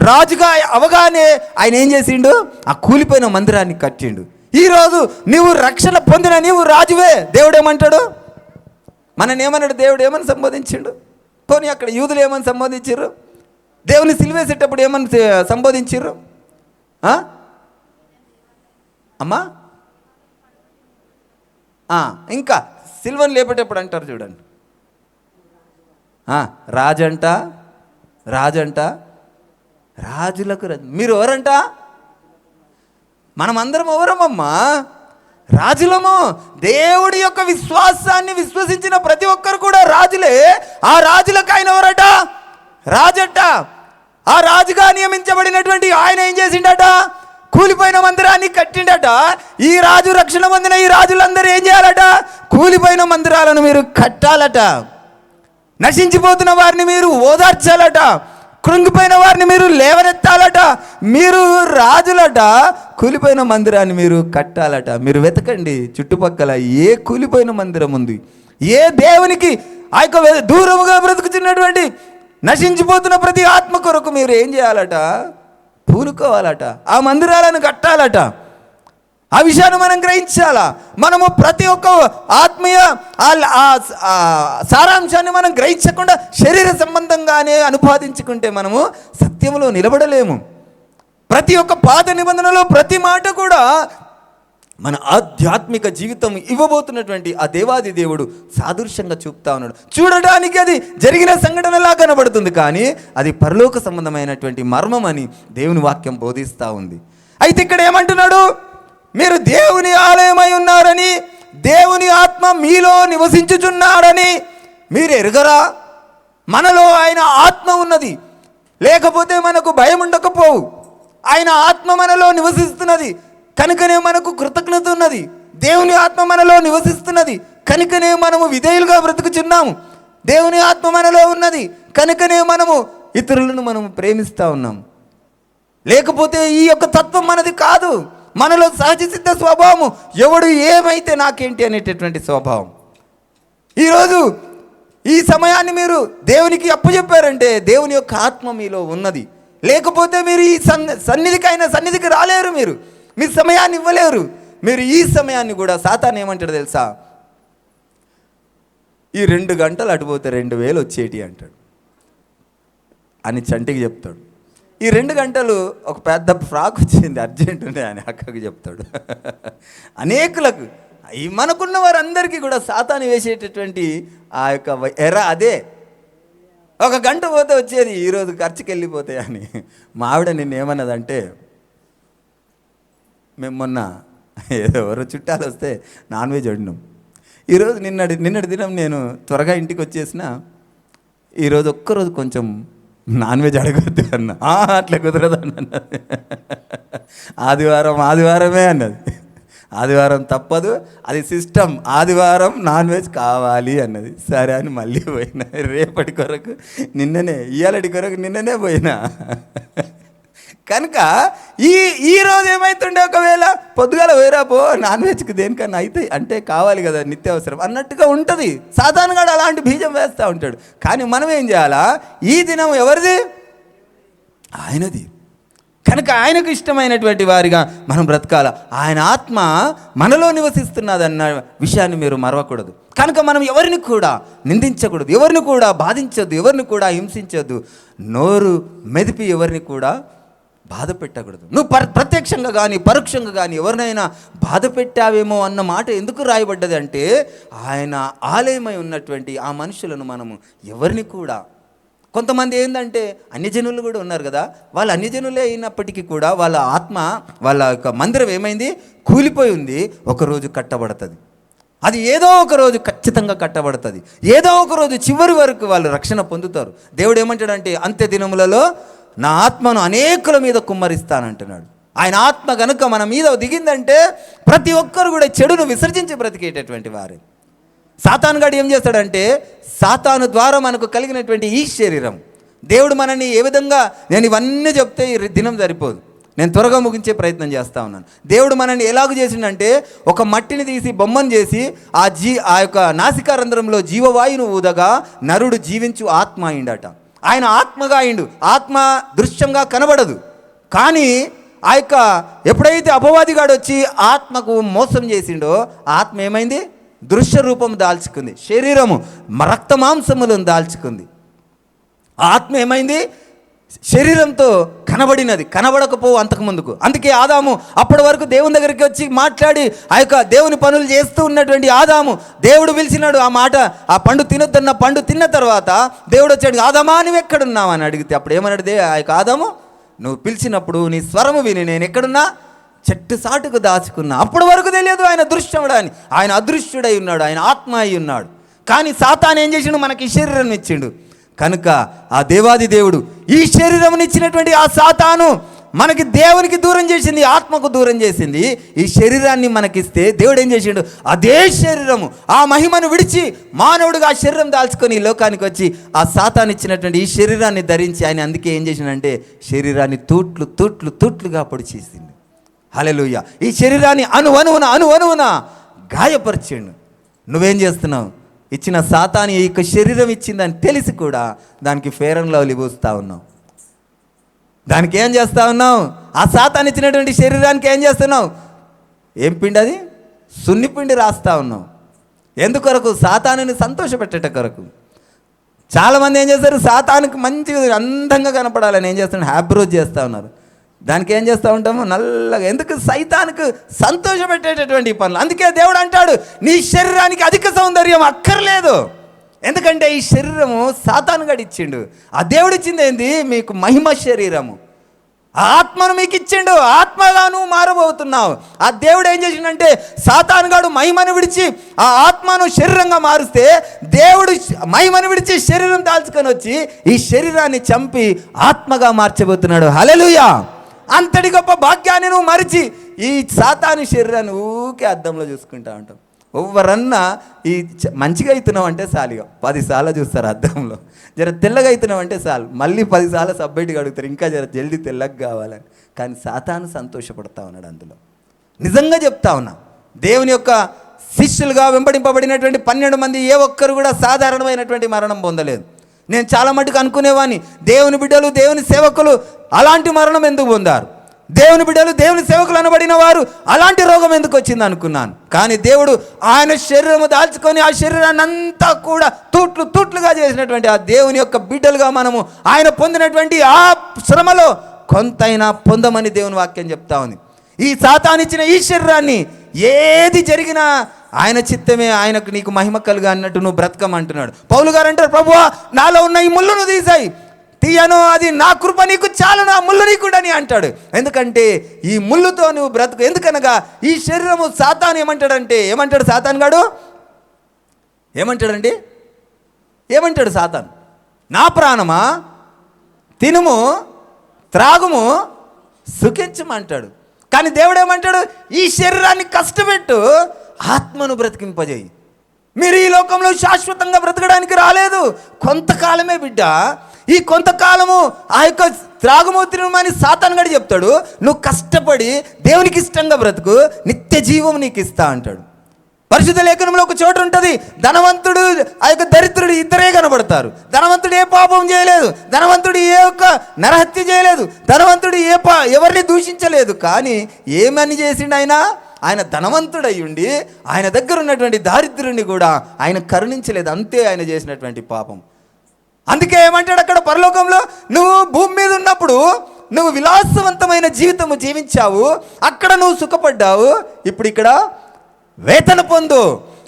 రాజుగా అవగానే ఆయన ఏం చేసిండు? ఆ కూలిపోయిన మందిరాన్ని కట్టిండు. ఈరోజు నీవు రక్షణ పొందిన నీవు రాజువే. దేవుడు ఏమంటాడు? మనని ఏమన్నాడు? దేవుడు ఏమని సంబోధించిండు? పోనీ అక్కడ యూదులు ఏమని సంబోధించారు? దేవుని సిలువేసేటప్పుడు ఏమని సంబోధించారు? అమ్మా, ఇంకా సిల్వను లేపేటప్పుడు అంటారు చూడండి, రాజంట రాజులకు రాజు. మీరు ఎవరంట? మనమందరం ఎవరమమ్మా? రాజులము. దేవుడి యొక్క విశ్వాసాన్ని విశ్వసించిన ప్రతి ఒక్కరు కూడా రాజులే. ఆ రాజులకు ఆయన ఎవరట? రాజట. ఆ రాజుగా నియమించబడినటువంటి ఆయన ఏం చేసిండట? కూలిపోయిన మందిరాన్ని కట్టిండట. ఈ రాజు రక్షణ పొందిన ఈ రాజులందరూ ఏం చేయాలట? కూలిపోయిన మందిరాలను మీరు కట్టాలట. నశించిపోతున్న వారిని మీరు ఓదార్చాలట. కృంగిపోయిన వారిని మీరు లేవనెత్తాలట. మీరు రాజులట. కూలిపోయిన మందిరాన్ని మీరు కట్టాలట. మీరు వెతకండి చుట్టుపక్కల ఏ కూలిపోయిన మందిరం ఉంది, ఏ దేవునికి ఆ యొక్క దూరముగా బ్రతుకుతున్నటువంటి నశించిపోతున్న ప్రతి ఆత్మ కొరకు మీరు ఏం చేయాలట? పూనుకోవాలట. ఆ మందిరాలను కట్టాలట. ఆ విషయాన్ని మనం గ్రహించాలా. మనము ప్రతి ఒక్క ఆత్మీయ సారాంశాన్ని మనం గ్రహించకుండా శరీర సంబంధంగానే అనుపాదించుకుంటే మనము సత్యంలో నిలబడలేము. ప్రతి ఒక్క పాత నిబంధనలో ప్రతి మాట కూడా మన ఆధ్యాత్మిక జీవితం ఇవ్వబోతున్నటువంటి ఆ దేవాది దేవుడు సాదృశ్యంగా చూపుతా ఉన్నాడు. చూడడానికి అది జరిగిన సంఘటనలా కనబడుతుంది, కానీ అది పరలోక సంబంధమైనటువంటి మర్మం అని దేవుని వాక్యం బోధిస్తూ ఉంది. అయితే ఇక్కడ ఏమంటున్నాడు? మీరు దేవుని ఆలయమై ఉన్నారని, దేవుని ఆత్మ మీలో నివసించుచున్నాడని మీరు ఎరుగరా? మనలో ఆయన ఆత్మ ఉన్నది, లేకపోతే మనకు భయం ఉండకపోవు. ఆయన ఆత్మ మనలో నివసిస్తున్నది కనుకనే మనకు కృతజ్ఞత ఉన్నది. దేవుని ఆత్మ మనలో నివసిస్తున్నది కనుకనే మనము విధేయులుగా బ్రతుకుచున్నాము. దేవుని ఆత్మ మనలో ఉన్నది కనుకనే మనము ఇతరులను మనము ప్రేమిస్తూ ఉన్నాము. లేకపోతే ఈ యొక్క తత్వం మనది కాదు. మనలో సహజ సిద్ధ స్వభావము, ఎవడు ఏమైతే నాకేంటి అనేటటువంటి స్వభావం. ఈరోజు ఈ సమయాన్ని మీరు దేవునికి అప్పచెప్పారంటే దేవుని యొక్క ఆత్మ మీలో ఉన్నది. లేకపోతే మీరు ఈ సన్నిధికి రాలేరు. మీరు మీ సమయాన్ని ఇవ్వలేరు. మీరు ఈ సమయాన్ని కూడా సాతాను ఏమంటాడు తెలుసా? ఈ 2 గంటలు అటుపోతే 2000 వచ్చేటి అంటాడు అని చంటికి చెప్తాడు. ఈ 2 గంటలు ఒక పెద్ద ఫ్రాక్ వచ్చింది అర్జెంట్ ఉంది అని అక్కకి చెప్తాడు. అనేకులకు మనకున్న వారందరికీ కూడా సాతాను వేసేటటువంటి ఆ యొక్క అదే. 1 గంట పోతే వచ్చేది ఈరోజు ఖర్చుకి వెళ్ళిపోతాయి అని. మా ఆవిడ నిన్నేమన్నదంటే, మేము మొన్న ఏదో ఎవరో చుట్టాలు వస్తే నాన్ వెజ్ వండినాం. ఈరోజు నిన్నటి దినం నేను త్వరగా ఇంటికి వచ్చేసిన, ఈరోజు ఒక్కరోజు కొంచెం నాన్ వెజ్ అడగద్దు అన్న. అట్లా కుదరదు అన్నది. ఆదివారమే అన్నది. ఆదివారం తప్పదు, అది సిస్టమ్. ఆదివారం నాన్ వెజ్ కావాలి అన్నది. సరే అని మళ్ళీ పోయినా. రేపటి కొరకు నిన్ననే, ఇవాళటి కొరకు నిన్ననే పోయినా. కనుక ఈ రోజు ఏమవుతుండే, ఒకవేళ పొద్దుగాల పోయిరాపో నాన్ వెజ్కి దేనికన్నా అయితే అంటే కావాలి కదా, నిత్యావసరం అన్నట్టుగా ఉంటుంది. సాధారణంగా అలాంటి బీజం వేస్తూ ఉంటాడు. కానీ మనం ఏం చేయాలా? ఈ దినం ఎవరిది? ఆయనది. కనుక ఆయనకు ఇష్టమైనటువంటి వారిగా మనం బ్రతకాల. ఆయన ఆత్మ మనలో నివసిస్తున్నదన్న విషయాన్ని మీరు మరవకూడదు. కనుక మనం ఎవరిని కూడా నిందించకూడదు, ఎవరిని కూడా బాధించొద్దు, ఎవరిని కూడా హింసించొద్దు, నోరు మెదిపి ఎవరిని కూడా బాధ పెట్టకూడదు. నువ్వు ప్రత్యక్షంగా కానీ పరోక్షంగా కానీ ఎవరినైనా బాధ పెట్టావేమో అన్న మాట ఎందుకు రాయబడ్డది అంటే, ఆయన ఆలయమై ఉన్నటువంటి ఆ మనుషులను మనము ఎవరిని కూడా, కొంతమంది ఏంటంటే అన్యజనులు కూడా ఉన్నారు కదా, వాళ్ళు అన్యజనులే అయినప్పటికీ కూడా వాళ్ళ ఆత్మ, వాళ్ళ యొక్క మందిరం ఏమైంది? కూలిపోయి ఉంది. ఒకరోజు కట్టబడుతుంది. అది ఏదో ఒక రోజు ఖచ్చితంగా కట్టబడుతుంది. ఏదో ఒక రోజు చివరి వరకు వాళ్ళు రక్షణ పొందుతారు. దేవుడు ఏమంటాడంటే, అంత్య దినములలో నా ఆత్మను అనేకుల మీద కుమ్మరిస్తానంటున్నాడు. ఆయన ఆత్మ కనుక మన మీద దిగిందంటే ప్రతి ఒక్కరు కూడా చెడును విసర్జించి బ్రతికేటటువంటి వారు. సాతాను గాడు ఏం చేస్తాడంటే, సాతాను ద్వారా మనకు కలిగినటువంటి ఈ శరీరం, దేవుడు మనల్ని ఏ విధంగా, నేను ఇవన్నీ చెప్తే ఈ దినం సరిపోదు, నేను త్వరగా ముగించే ప్రయత్నం చేస్తూ ఉన్నాను. దేవుడు మనల్ని ఎలాగ చేసిండంటే, ఒక మట్టిని తీసి బొమ్మను చేసి ఆ యొక్క నాసికారంధ్రంలో జీవవాయువును ఊదగా నరుడు జీవించు ఆత్మ అయిండట. ఆయన ఆత్మగా అయిండు. ఆత్మ దృశ్యంగా కనబడదు, కానీ ఆ యొక్క ఎప్పుడైతే అపవాదిగాడు వచ్చి ఆత్మకు మోసం చేసిండో, ఆత్మ ఏమైంది? దృశ్య రూపం దాల్చుకుంది, శరీరము రక్త మాంసములను దాల్చుకుంది. ఆత్మ ఏమైంది? శరీరంతో కనబడినది, కనబడకపోవు అంతకుముందుకు. అందుకే ఆదాము అప్పటి వరకు దేవుని దగ్గరికి వచ్చి మాట్లాడి ఆ యొక్క దేవుని పనులు చేస్తూ ఉన్నటువంటి ఆదాము, దేవుడు పిలిచినాడు, ఆ మాట, ఆ పండు తినొద్దన్న పండు తిన్న తర్వాత దేవుడు వచ్చాడు, ఆదామా నువ్వు ఎక్కడున్నావు అని అడిగితే అప్పుడు ఏమన్నాడు ఆ యొక్క ఆదాము, నువ్వు పిలిచినప్పుడు నీ స్వరము విని నేను ఎక్కడున్నా? చెట్టు సాటుకు దాచుకున్నా. అప్పటి వరకు తెలియదు ఆయన దృశ్యముడు అని. ఆయన అదృశ్యుడై ఉన్నాడు, ఆయన ఆత్మ అయి ఉన్నాడు. కానీ సాతాను ఏం చేసిండు? మనకి ఈ శరీరం ఇచ్చిండు. కనుక ఆ దేవాది దేవుడు ఈ శరీరం ఇచ్చినటువంటి ఆ సాతాను మనకి దేవునికి దూరం చేసింది, ఆత్మకు దూరం చేసింది. ఈ శరీరాన్ని మనకిస్తే దేవుడు ఏం చేసిండు? అదే శరీరము, ఆ మహిమను విడిచి మానవుడిగా ఆ శరీరం దాల్చుకొని ఈ లోకానికి వచ్చి ఆ సాతాను ఇచ్చినటువంటి ఈ శరీరాన్ని ధరించి ఆయన అందుకే ఏం చేసిండంటే శరీరాన్ని తూట్లుగా పొడి చేసిండు. హల్లెలూయా. ఈ శరీరాన్ని అణువణువున గాయపరిచిండు. నువ్వేం చేస్తున్నావు? ఇచ్చిన సాతాను ఈ యొక్క శరీరం ఇచ్చిందని తెలిసి కూడా దానికి ఫెయిర్ అండ్ లవ్లీ పూస్తూ ఉన్నావు. దానికి ఏం చేస్తూ ఉన్నావు? ఆ సాతాను ఇచ్చినటువంటి శరీరానికి ఏం చేస్తున్నావు? ఏం పిండి అది? సున్నిపిండి రాస్తూ ఉన్నావు. ఎందుకొరకు? సాతానుని సంతోషపెట్టేట కొరకు. చాలామంది ఏం చేస్తారు? సాతానుకి మంచి అందంగా కనపడాలని ఏం చేస్తున్నారు? హ్యాపీ రోజు చేస్తూ ఉన్నారు. దానికి ఏం చేస్తూ ఉంటాము? నల్లగా. ఎందుకు? సైతానికి సంతోషపెట్టేటటువంటి పనులు. అందుకే దేవుడు అంటాడు, నీ శరీరానికి అధిక సౌందర్యం అక్కర్లేదు. ఎందుకంటే ఈ శరీరము సాతాను గడి ఇచ్చిండు. ఆ దేవుడు ఇచ్చింది ఏంది? మీకు మహిమ శరీరము. ఆ ఆత్మను మీకు ఇచ్చిండు. ఆత్మగా నువ్వు మారబోతున్నావు. ఆ దేవుడు ఏం చేసిండంటే సాతాను గాడు మహిమను విడిచి ఆ ఆత్మను శరీరంగా మారుస్తే, దేవుడు మహిమను విడిచి శరీరం దాల్చుకొని వచ్చి ఈ శరీరాన్ని చంపి ఆత్మగా మార్చబోతున్నాడు. హల్లెలూయా. అంతటి గొప్ప భాగ్యాన్ని నువ్వు మరిచి ఈ సాతాను శరీరాన్ని ఊకే అద్దంలో చూసుకుంటా ఉంటాం. ఎవరన్నా ఈ మంచిగా అవుతున్నావు అంటే చాలుగా 10 సార్లు చూస్తారు అద్దంలో. జర తెల్లగా అవుతున్నావు అంటే చాలు, మళ్ళీ 10 సార్లు సబ్బెట్టిగా అడుగుతారు, ఇంకా జర జల్దీ తెల్లగా కావాలని. కానీ సాతాను సంతోషపడతా ఉన్నాడు అందులో. నిజంగా చెప్తా ఉన్నా, దేవుని యొక్క శిష్యులుగా వెంబడింపబడినటువంటి 12 మంది ఏ ఒక్కరు కూడా సాధారణమైనటువంటి మరణం పొందలేదు. నేను చాలా మటుకు అనుకునేవాడిని, దేవుని బిడ్డలు, దేవుని సేవకులు అలాంటి మరణం ఎందుకు పొందారు? దేవుని బిడ్డలు, దేవుని సేవకులు అనబడిన వారు అలాంటి రోగం ఎందుకు వచ్చింది అనుకున్నాను. కానీ దేవుడు ఆయన శరీరము దాల్చుకొని ఆ శరీరాన్ని అంతా కూడా తూట్లుగా చేసినటువంటి ఆ దేవుని యొక్క బిడ్డలుగా మనము ఆయన పొందినటువంటి ఆ శ్రమలో కొంతైనా పొందమని దేవుని వాక్యం చెప్తా ఉంది. ఈ సాతానిచ్చిన ఈ శరీరాన్ని ఏది జరిగినా ఆయన చిత్తమే, ఆయనకు నీకు మహిమ కలుగా అన్నట్టు నువ్వు బ్రతకమంటున్నాడు. పౌలు గారు అంటారు, ప్రభువా నాలో ఉన్న ఈ ముళ్ళును తీసాయి, తీయను, అది నా కృప నీకు చాలు, నా ముళ్ళు నీకుడని అంటాడు. ఎందుకంటే ఈ ముళ్ళుతో నువ్వు బ్రతుకు. ఎందుకనగా ఈ శరీరము సాతాను ఏమంటాడంటే, ఏమంటాడు సాతాను గాడు? ఏమంటాడండి? ఏమంటాడు సాతాను? నా ప్రాణమా తినుము, త్రాగుము, సుఖించమంటాడు. కానీ దేవుడు ఏమంటాడు? ఈ శరీరాన్ని కష్టపెట్టు, ఆత్మను బ్రతికింపజేయి. మీరు ఈ లోకంలో శాశ్వతంగా బ్రతకడానికి రాలేదు, కొంతకాలమే బిడ్డ. ఈ కొంతకాలము ఆ యొక్క త్రాగుము తినుమని సాతాను గడి చెప్తాడు. నువ్వు కష్టపడి దేవునికి ఇష్టంగా బ్రతుకు, నిత్య జీవం నీకు ఇస్తా అంటాడు. పరిశుద్ధ లేఖనంలో ఒక చోటు ఉంటుంది, ధనవంతుడు ఆ యొక్క దరిద్రుడు ఇద్దరే కనబడతారు. ధనవంతుడు ఏ పాపం చేయలేదు, ధనవంతుడు ఏ ఒక్క నరహత్య చేయలేదు, ధనవంతుడు ఎవరిని దూషించలేదు. కానీ ఏమని చేసిండు ఆయన ధనవంతుడై ఉండి ఆయన దగ్గర ఉన్నటువంటి దారిద్రుడిని కూడా ఆయన కరుణించలేదు. అంతే ఆయన చేసినటువంటి పాపం. అందుకే ఏమంటాడు అక్కడ పరలోకంలో, నువ్వు భూమి మీద ఉన్నప్పుడు నువ్వు విలాసవంతమైన జీవితము జీవించావు, అక్కడ నువ్వు సుఖపడ్డావు. ఇప్పుడు ఇక్కడ వేతన పొందు.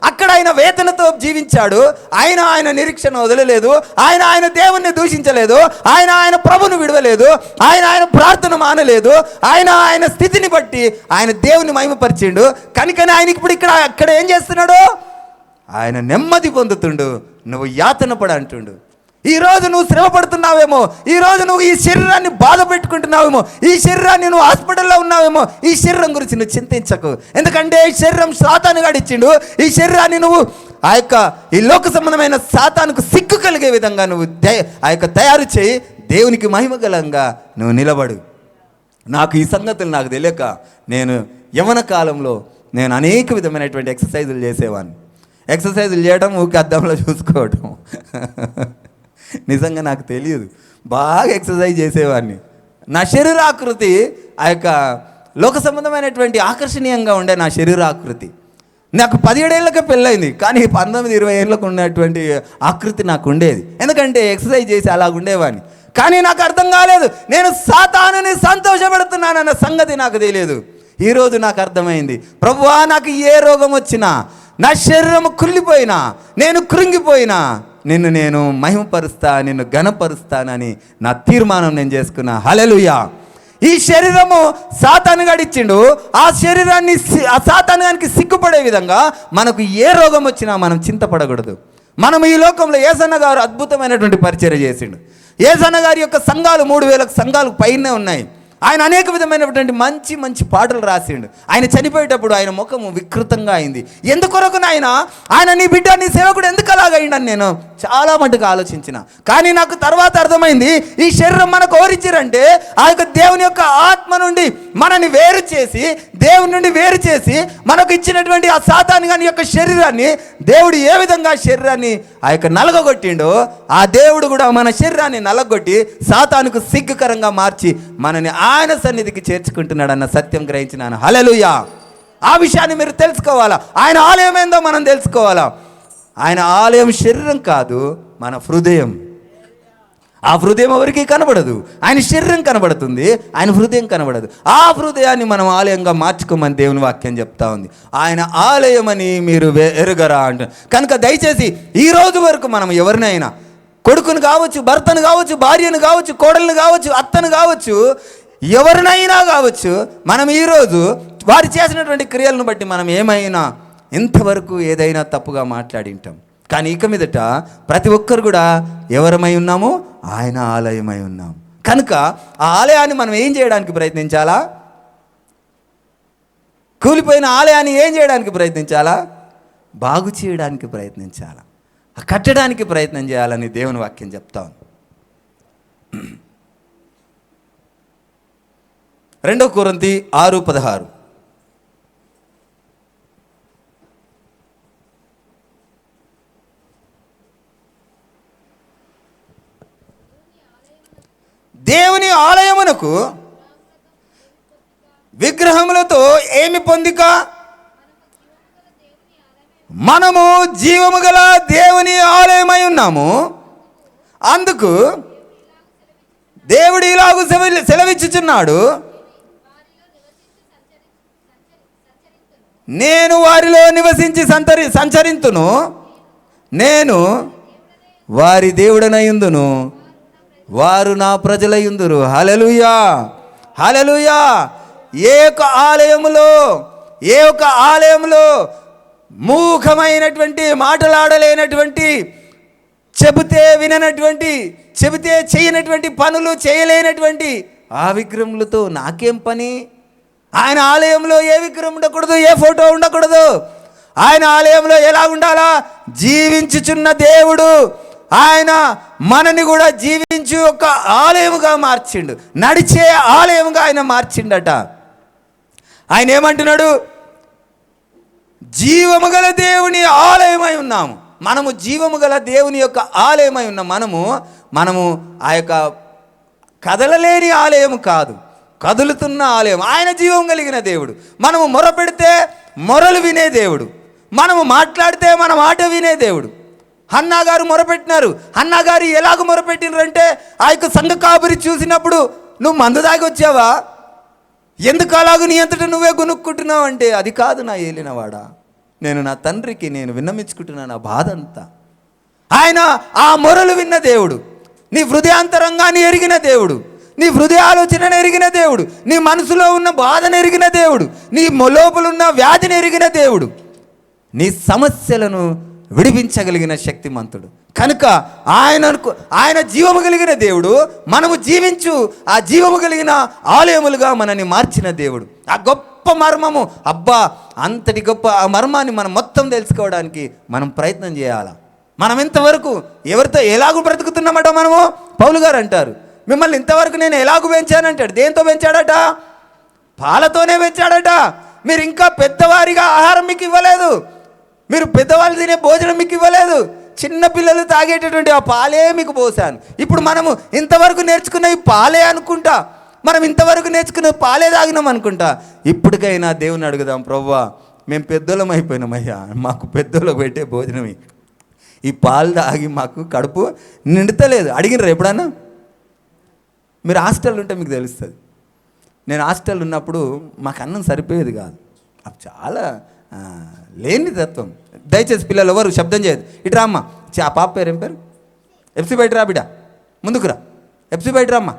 అక్కడ ఆయన వేతనతో జీవించాడు. ఆయన నిరీక్షణ వదలలేదు, ఆయన దేవుణ్ణి దూషించలేదు, ఆయన ప్రభును విడవలేదు, ఆయన ప్రార్థన మానలేదు, ఆయన స్థితిని బట్టి ఆయన దేవుని మహిమపరిచిండు. కనుకనే ఆయన ఇప్పుడు అక్కడ ఏం చేస్తున్నాడు? ఆయన నెమ్మది పొందుతుండు, నువ్వు యాతన పడ అంటుండు. ఈరోజు నువ్వు శ్రమ పడుతున్నావేమో, ఈరోజు నువ్వు ఈ శరీరాన్ని బాధ పెట్టుకుంటున్నావేమో, ఈ శరీరాన్ని నువ్వు హాస్పిటల్లో ఉన్నావేమో, ఈ శరీరం గురించి నువ్వు చింతించకు. ఎందుకంటే ఈ శరీరం సాతానుగాడు ఇచ్చిండు. ఈ శరీరాన్ని నువ్వు ఈ లోక సంబంధమైన సాతానుకు సిగ్గు కలిగే విధంగా నువ్వు తయారు చేయి. దేవునికి మహిమగలంగా నువ్వు నిలబడు. నాకు ఈ సంగతులు నాకు తెలియక నేను యవ్వన కాలంలో నేను అనేక విధమైనటువంటి ఎక్సర్సైజులు చేసేవాడిని. ఎక్సర్సైజులు చేయడం, ఊరికి అద్దంలో చూసుకోవటం. నిజంగా నాకు తెలియదు. బాగా ఎక్సర్సైజ్ చేసేవాడిని. నా శరీరాకృతి లోక సంబంధమైనటువంటి ఆకర్షణీయంగా ఉండే నా శరీరాకృతి. నాకు 17 ఏళ్ళకే పెళ్ళైంది, కానీ 19-20 ఏళ్ళకు ఉన్నటువంటి ఆకృతి నాకు ఉండేది. ఎందుకంటే ఎక్సర్సైజ్ చేసి అలా ఉండేవాడిని. కానీ నాకు అర్థం కాలేదు, నేను సాతానుని సంతోషపెడుతున్నానన్న సంగతి నాకు తెలియదు. ఈరోజు నాకు అర్థమైంది, ప్రభువా నాకు ఏ రోగం వచ్చినా, నా శరీరం కుళ్ళిపోయినా, నేను కృంగిపోయినా, నేను మహిమపరుస్తా, నిన్ను ఘనపరుస్తానని నా తీర్మానం నేను చేసుకున్నా. హల్లెలూయా. ఈ శరీరము సాతానుగాడు ఇచ్చిండు. ఆ శరీరాన్ని ఆ సాతానుగానికి సిగ్గుపడే విధంగా మనకు ఏ రోగం వచ్చినా మనం చింతపడకూడదు. మనం ఈ లోకంలో యేసన్న గారు అద్భుతమైనటువంటి పరిచర్య చేసిండు. యేసన్న గారి యొక్క సంఘాలు 3000 సంఘాలు పైనే ఉన్నాయి. ఆయన అనేక విధమైనటువంటి మంచి మంచి పాటలు రాసిండు. ఆయన చనిపోయేటప్పుడు ఆయన ముఖము వికృతంగా అయింది. ఎందుకొరకు ఆయన నీ బిడ్డ, నీ సేవకుడు ఎందుకు అలాగైండని నేను చాలా మటుకు ఆలోచించిన. కానీ నాకు తర్వాత అర్థమైంది, ఈ శరీరం మనకు ఓరిచ్చిరంటే ఆ యొక్క దేవుని యొక్క ఆత్మ నుండి మనని వేరు చేసి, దేవుని నుండి వేరు చేసి మనకు ఇచ్చినటువంటి ఆ సాతాను గాని యొక్క శరీరాన్ని దేవుడు ఏ విధంగా శరీరాన్ని నలగొట్టిండో, ఆ దేవుడు కూడా మన శరీరాన్ని నలగొట్టి సాతానుకు సిగ్గుకరంగా మార్చి మనని ఆయన సన్నిధికి చేర్చుకుంటున్నాడు అన్న సత్యం గ్రహించినాను. హల్లెలూయా. ఆ విషయాన్ని మీరు తెలుసుకోవాలా. ఆయన ఆలయం ఏందో మనం తెలుసుకోవాలా. ఆయన ఆలయం శరీరం కాదు, మన హృదయం. ఆ హృదయం ఎవరికి కనబడదు, ఆయన శరీరం కనబడుతుంది, ఆయన హృదయం కనబడదు. ఆ హృదయాన్ని మనం ఆలయంగా మార్చుకోమని దేవుని వాక్యం చెప్తా ఉంది. ఆయన ఆలయం అని మీరు ఎరుగరా అంట. కనుక దయచేసి ఈ రోజు వరకు మనం ఎవరినైనా, కొడుకును కావచ్చు, భర్తను కావచ్చు, భార్యను కావచ్చు, కోడలను కావచ్చు, అత్తను కావచ్చు, ఎవరినైనా కావచ్చు, మనం ఈరోజు వారు చేసినటువంటి క్రియలను బట్టి మనం ఏమైనా ఇంతవరకు ఏదైనా తప్పుగా మాట్లాడి ఉంటాం. కానీ ఇక మీదట ప్రతి ఒక్కరు కూడా ఎవరమై ఉన్నాము, ఆయన ఆలయమై ఉన్నాం. కనుక ఆ ఆలయాన్ని మనం ఏం చేయడానికి ప్రయత్నించాలా? కూలిపోయిన ఆలయాన్ని ఏం చేయడానికి ప్రయత్నించాలా? బాగు చేయడానికి ప్రయత్నించాలా, కట్టడానికి ప్రయత్నం చేయాలని దేవుని వాక్యం చెప్తా ఉంది. 2 కొరింథీ 6:16. దేవుని ఆలయమునకు విగ్రహములతో ఏమి పొందిక? మనము జీవము గల దేవుని ఆలయమై ఉన్నాము. అందుకు దేవుడు ఇలాగూ సెలవిచ్చుచున్నాడు, నేను వారిలో నివసించి సంచరింతును, నేను వారి దేవుడనయుందును, వారు నా ప్రజలయుందురు. హల్లెలూయా, హల్లెలూయా. ఏ ఒక్క ఆలయంలో మూఢమైనటువంటి, మాటలాడలేనటువంటి, చెబితే విననటువంటి, చెబితే చేయనటువంటి పనులు చేయలేనటువంటి ఆ విగ్రహములతో నాకేం పని? ఆయన ఆలయంలో ఏ విగ్రహం ఉండకూడదు, ఏ ఫోటో ఉండకూడదు. ఆయన ఆలయంలో ఎలా ఉండాలా? జీవించుచున్న దేవుడు ఆయన మనని కూడా జీవించు ఒక ఆలయముగా మార్చిండు, నడిచే ఆలయముగా ఆయన మార్చిండట. ఆయన ఏమంటున్నాడు? జీవము గల దేవుని ఆలయమై ఉన్నాము. మనము జీవము గల దేవుని యొక్క ఆలయమై ఉన్నాం. మనము ఆ యొక్క కదలలేని ఆలయం కాదు, కదులుతున్న ఆలయం. ఆయన జీవం కలిగిన దేవుడు. మనము మొర పెడితే మొరలు వినే దేవుడు, మనము మాట్లాడితే మన మాట వినే దేవుడు. హన్నా గారు మొరపెట్టినారు. హన్నా గారు ఎలాగ మొరపెట్టినారంటే, ఆ యొక్క సంఘ కాపురి చూసినప్పుడు, నువ్వు మందు దాగి వచ్చావా, ఎందుకు అలాగూ నీ అంతటా నువ్వే కొనుక్కుంటున్నావు అంటే, అది కాదు నా ఏలినవాడా, నేను నా తండ్రికి నేను విన్నమించుకుంటున్నా నా బాధ అంతా. ఆయన ఆ మొరలు విన్న దేవుడు, నీ హృదయాంతరంగాన్ని ఎరిగిన దేవుడు, నీ హృదయ ఆలోచనను ఎరిగిన దేవుడు, నీ మనసులో ఉన్న బాధను ఎరిగిన దేవుడు, నీ లోపలున్న వ్యాధిని ఎరిగిన దేవుడు, నీ సమస్యలను విడిపించగలిగిన శక్తిమంతుడు. కనుక ఆయన జీవము కలిగిన దేవుడు, మనము జీవించు ఆ జీవము కలిగిన ఆలయములుగా మనల్ని మార్చిన దేవుడు. ఆ గొప్ప మర్మము, అబ్బా అంతటి గొప్ప ఆ మర్మాన్ని మనం మొత్తం తెలుసుకోవడానికి మనం ప్రయత్నం చేయాలి. మనం ఇంతవరకు ఎవరితో ఎలాగూ బ్రతుకుతున్నామట? మనము పౌలు గారు అంటారు, మిమ్మల్ని ఇంతవరకు నేను ఎలాగూ పెంచానంటాడు. దేంతో పెంచాడట? పాలతోనే పెంచాడట. మీరు ఇంకా పెద్దవారిగా ఆహారం మీకు ఇవ్వలేదు, మీరు పెద్దవాళ్ళు తినే భోజనం మీకు ఇవ్వలేదు, చిన్న పిల్లలు తాగేటటువంటి ఆ పాలే మీకు పోసాను. ఇప్పుడు మనము ఇంతవరకు నేర్చుకున్న ఈ పాలే అనుకుంటా, మనం ఇంతవరకు నేర్చుకున్న పాలే తాగినాం అనుకుంటా. ఇప్పటికైనా దేవుని అడుగుదాం, ప్రభువా మేము పెద్దోళ్ళం అయిపోయినామయ్యా, మాకు పెద్దోళ్ళకు పెట్టే భోజనం ఈ పాలు తాగి మాకు కడుపు నిండుతలేదు. అడిగినరా ఎప్పుడన్నా? మీరు హాస్టల్ ఉంటే మీకు తెలుస్తుంది. నేను హాస్టల్ ఉన్నప్పుడు మాకు అన్నం సరిపోయేది కాదు. అది చాలా లేని తత్వం. దయచేసి పిల్లలు ఎవరు శబ్దం చేయదు. ఇటు రామ్మ. ఆ పాప పేరు ఏం పేరు? ఎఫ్సి బయట రా బిడ్డ, ముందుకు రా. ఎఫ్సి బయట రామ్మ,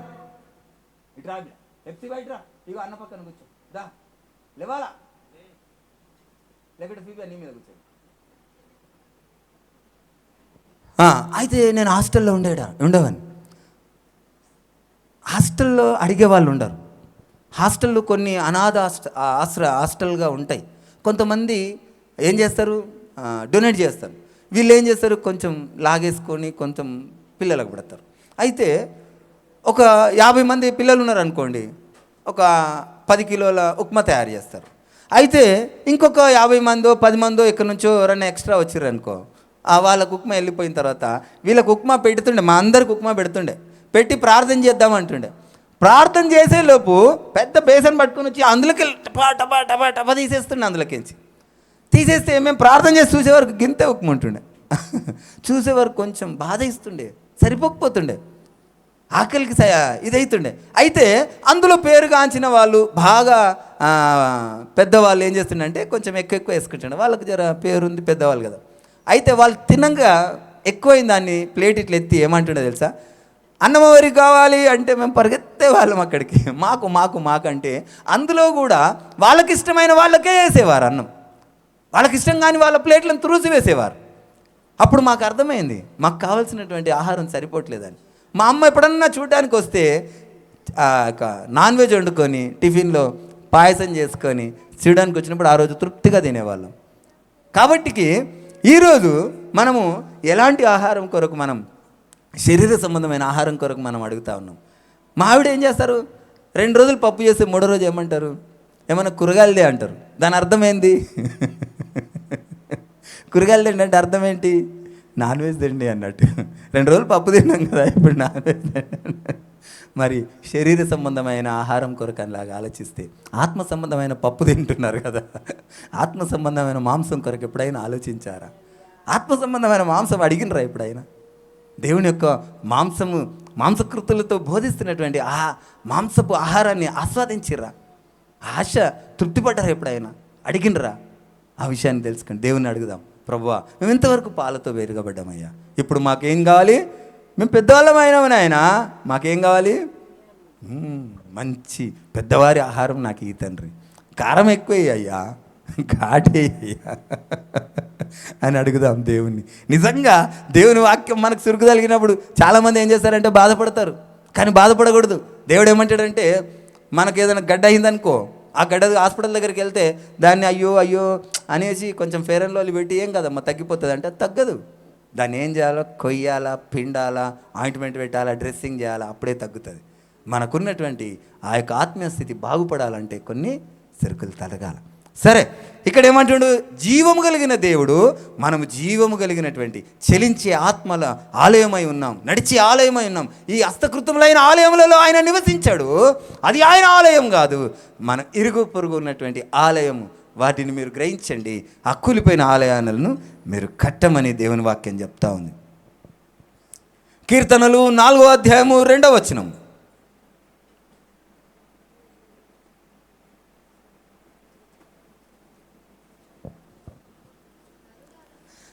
ఇటు రా బిడ్డ. ఎఫ్సి బయట రా. ఇగో అన్న పక్కన కూర్చో. దా లేవాలా, లేకపోతే ఫీబీ నీ మీద కూర్చో. అయితే నేను హాస్టల్లో ఉండేవాడిని. హాస్టల్లో అడిగే వాళ్ళు ఉండరు. హాస్టల్లో కొన్ని అనాథ హాస్టల్గా ఉంటాయి. కొంతమంది ఏం చేస్తారు, డొనేట్ చేస్తారు. వీళ్ళు ఏం చేస్తారు, కొంచెం లాగేసుకొని కొంచెం పిల్లలకు పెడతారు. అయితే ఒక 50 మంది పిల్లలు ఉన్నారనుకోండి, ఒక 10 కిలోల ఉప్మా తయారు చేస్తారు. అయితే ఇంకొక 50 మందో 10 మందో ఎక్కడి నుంచో ఎవరైనా ఎక్స్ట్రా వచ్చిర్రనుకో, వాళ్ళకు ఉప్మా వెళ్ళిపోయిన తర్వాత వీళ్ళకి ఉప్మా పెడుతుండే, మా అందరికి ఉప్మా పెడుతుండే, పెట్టి ప్రార్థన చేద్దామంటుండే. ప్రార్థన చేసేలోపు పెద్ద బేసన్ పట్టుకొని వచ్చి అందులోకి టపా టపా టపా టపా తీసేస్తుండే. అందులోకించి తీసేస్తే మేము ప్రార్థన చేసి చూసేవారికి గింతే ఉప్మా ఉంటుండే. చూసేవారికి కొంచెం బాధ ఇస్తుండే, సరిపోకపోతుండే, ఆకలికి ఇదైతుండే. అయితే అందులో పేరుగాంచిన వాళ్ళు బాగా పెద్దవాళ్ళు ఏం చేస్తుండే అంటే కొంచెం ఎక్కువ వేసుకుంటుండే. వాళ్ళకి జర పేరుంది, పెద్దవాళ్ళు కదా. అయితే వాళ్ళు తినంగా ఎక్కువైంది దాన్ని ప్లేట్ ఇట్లా ఎత్తి ఏమంటుండే తెలుసా, అన్నం ఎవరికి కావాలి అంటే మేము పరిగెత్తే వాళ్ళం అక్కడికి. మాకు మాకు మాకంటే అందులో కూడా వాళ్ళకి ఇష్టమైన వాళ్ళకే వేసేవారు అన్నం, వాళ్ళకి ఇష్టం కాని వాళ్ళ ప్లేట్లను తురుసి వేసేవారు. అప్పుడు మాకు అర్థమైంది మాకు కావాల్సినటువంటి ఆహారం సరిపోవట్లేదని. మా అమ్మ ఎప్పుడన్నా చూడడానికి వస్తే నాన్ వెజ్ వండుకొని టిఫిన్లో పాయసం చేసుకొని చూడడానికి వచ్చినప్పుడు ఆ రోజు తృప్తిగా తినేవాళ్ళం. కాబట్టికి ఈరోజు మనము ఎలాంటి ఆహారం కొరకు, మనం శరీర సంబంధమైన ఆహారం కొరకు మనం అడుగుతూ ఉన్నాం. మా ఆవిడ ఏం చేస్తారు, 2 రోజులు పప్పు చేస్తే 3వ రోజు ఏమంటారు, ఏమన్నా కూరగాయలదే అంటారు. దాని అర్థం ఏంది? కూరగాయలు తిండి అంటే అర్థం ఏంటి? నాన్ వెజ్ తిండి అన్నట్టు. 2 రోజులు పప్పు తిన్నాం కదా, ఇప్పుడు నాన్ వెజ్ తిండి. మరి శరీర సంబంధమైన ఆహారం కొరకు అలాగా ఆలోచిస్తే ఆత్మ సంబంధమైన పప్పు తింటున్నారు కదా, ఆత్మ సంబంధమైన మాంసం కొరకు ఎప్పుడైనా ఆలోచించారా? ఆత్మ సంబంధమైన మాంసం అడిగినరా ఎప్పుడైనా? దేవుని యొక్క మాంసకృతులతో బోధిస్తున్నటువంటి ఆ మాంసపు ఆహారాన్ని ఆస్వాదించిర్రా? ఆశ తృప్తిపడ్డారా ఎప్పుడైనా? అడిగినరా? ఆ విషయాన్ని తెలుసుకొని దేవుని అడుగుదాం, ప్రభువా మేము ఇంతవరకు పాలతో వేరుగబడ్డామయ్యా, ఇప్పుడు మాకేం కావాలి? మేము పెద్దవాళ్ళమైనామని ఆయన, మాకేం కావాలి? మంచి పెద్దవారి ఆహారం నాకు ఈ తండ్రి, కారం ఎక్కువ అయ్యా, ఘాటయ్యా అని అడుగుదాం దేవుణ్ణి. నిజంగా దేవుని వాక్యం మనకు సురుకు కలిగినప్పుడు చాలామంది ఏం చేస్తారంటే బాధపడతారు. కానీ బాధపడకూడదు. దేవుడు ఏమంటాడంటే, మనకు ఏదైనా గడ్డ అయిందనుకో, ఆ గడ్డ హాస్పిటల్ దగ్గరికి వెళ్తే దాన్ని అయ్యో అయ్యో అనేసి కొంచెం ఫెయిర్ అండ్ లవ్లీ పెట్టి ఏం కదమ్మా తగ్గిపోతుంది అంటే అది తగ్గదు. దాన్ని ఏం చేయాలో, కొయ్యాలా, పిండాలా, ఆయింట్మెంట్ పెట్టాలా, డ్రెస్సింగ్ చేయాలా, అప్పుడే తగ్గుతుంది. మనకున్నటువంటి ఆ యొక్క ఆత్మీయ స్థితి బాగుపడాలంటే కొన్ని సరుకులు తలగాల. సరే, ఇక్కడ ఏమంటాడు, జీవము కలిగిన దేవుడు, మనము జీవము కలిగినటువంటి చలించే ఆత్మల ఆలయమై ఉన్నాం, నడిచే ఆలయమై ఉన్నాం. ఈ హస్తకృతములైన ఆలయములలో ఆయన నివసించాడు. అది ఆయన ఆలయం కాదు, మన ఇరుగు పొరుగు ఉన్నటువంటి ఆలయము. వాటిని మీరు గ్రహించండి. ఆ కూలిపోయిన ఆలయాలను మీరు కట్టమని దేవుని వాక్యం చెప్తా ఉంది. కీర్తనలు 4వ అధ్యాయము 2వ వచనం.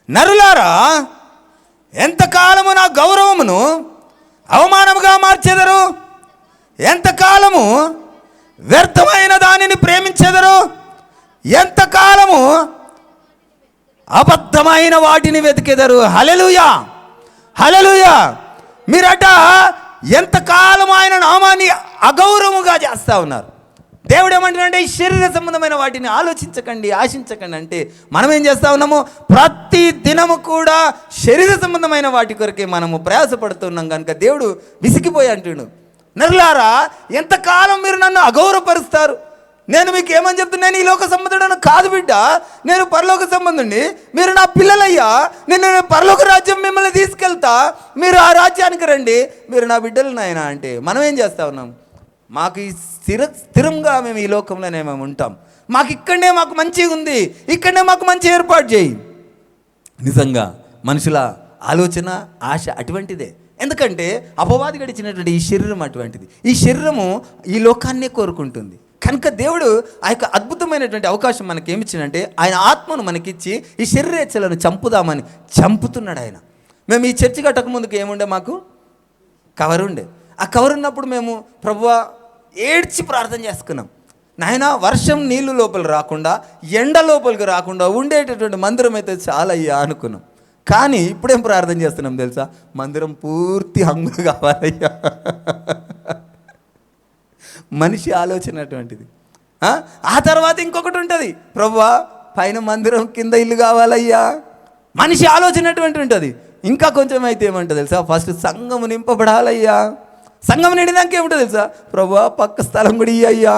నరులారా, ఎంతకాలము నా గౌరవమును అవమానముగా మార్చెదరు? ఎంతకాలము వ్యర్థమైన దానిని ప్రేమించెదరు? ఎంతకాలము అబద్ధమైన వాటిని వెతికెదరు? హల్లెలూయా! హల్లెలూయా. మీరట ఎంతకాలం ఆయన నామాన్ని అగౌరవముగా చేస్తూ ఉన్నారు. దేవుడు ఏమంటాడంటే ఈ శరీర సంబంధమైన వాటిని ఆలోచించకండి, ఆశించకండి అంటే మనం ఏం చేస్తూ ఉన్నాము? ప్రతి దినము కూడా శరీర సంబంధమైన వాటి కొరకే మనము ప్రయాసపడుతున్నాం కనుక దేవుడు విసిగిపోయి అంటున్నాడు, నరులారా ఎంతకాలం మీరు నన్ను అగౌరవపరుస్తారు? నేను మీకు ఏమని చెప్తున్నాను? ఈ లోక సంబంధుడను కాదు బిడ్డ, నేను పరలోక సంబంధుడిని. మీరు నా పిల్లలయ్యా, నేను పరలోక రాజ్యం మిమ్మల్ని తీసుకెళ్తా, మీరు ఆ రాజ్యానికి రండి, మీరు నా బిడ్డలు నాయనా అంటే మనం ఏం చేస్తూ ఉన్నాం? మాకు ఈ స్థిరంగా మేము ఈ లోకంలోనే మేము ఉంటాం, మాకు ఇక్కడనే మాకు మంచిగా ఉంది, ఇక్కడనే మాకు మంచి ఏర్పాటు చేయి. నిజంగా మనుషుల ఆలోచన ఆశ అటువంటిదే. ఎందుకంటే అపవాది గడిచినటువంటి ఈ శరీరం అటువంటిది. ఈ శరీరము ఈ లోకాన్నే కోరుకుంటుంది. కనుక దేవుడు ఆ యొక్క అద్భుతమైనటువంటి అవకాశం మనకేమిచ్చిందంటే ఆయన ఆత్మను మనకిచ్చి ఈ శరీరేచ్ఛలను చంపుదామని చంపుతున్నాడు ఆయన. మేము ఈ చర్చి కట్టక ముందుకు ఏముండే? మాకు కవర్ ఉండే. ఆ కవర్ ఉన్నప్పుడు మేము ప్రభువా ఏడ్చి ప్రార్థన చేసుకున్నాం, నాయన వర్షం నీళ్ళు లోపల రాకుండా, ఎండ లోపలికి రాకుండా ఉండేటటువంటి మందిరం అయితే చాలయ్యా అనుకున్నాం. కానీ ఇప్పుడేం ప్రార్థన చేస్తున్నాం తెలుసా? మందిరం పూర్తి హంగులు కావాలయ్యా. మనిషి ఆలోచన అటువంటిది. ఆ తర్వాత ఇంకొకటి ఉంటుంది, ప్రభువా పైన మందిరం కింద ఇల్లు కావాలయ్యా. మనిషి ఆలోచన అటువంటి ఉంటుంది. ఇంకా కొంచెం అయితే ఏమంటుంది తెలుసా? ఫస్ట్ సంఘము నింపబడాలయ్యా. సంఘం నిండినాక ఏమిటో తెలుసా? ప్రభువా పక్క స్థలం కూడా ఇయ్యయ్యా.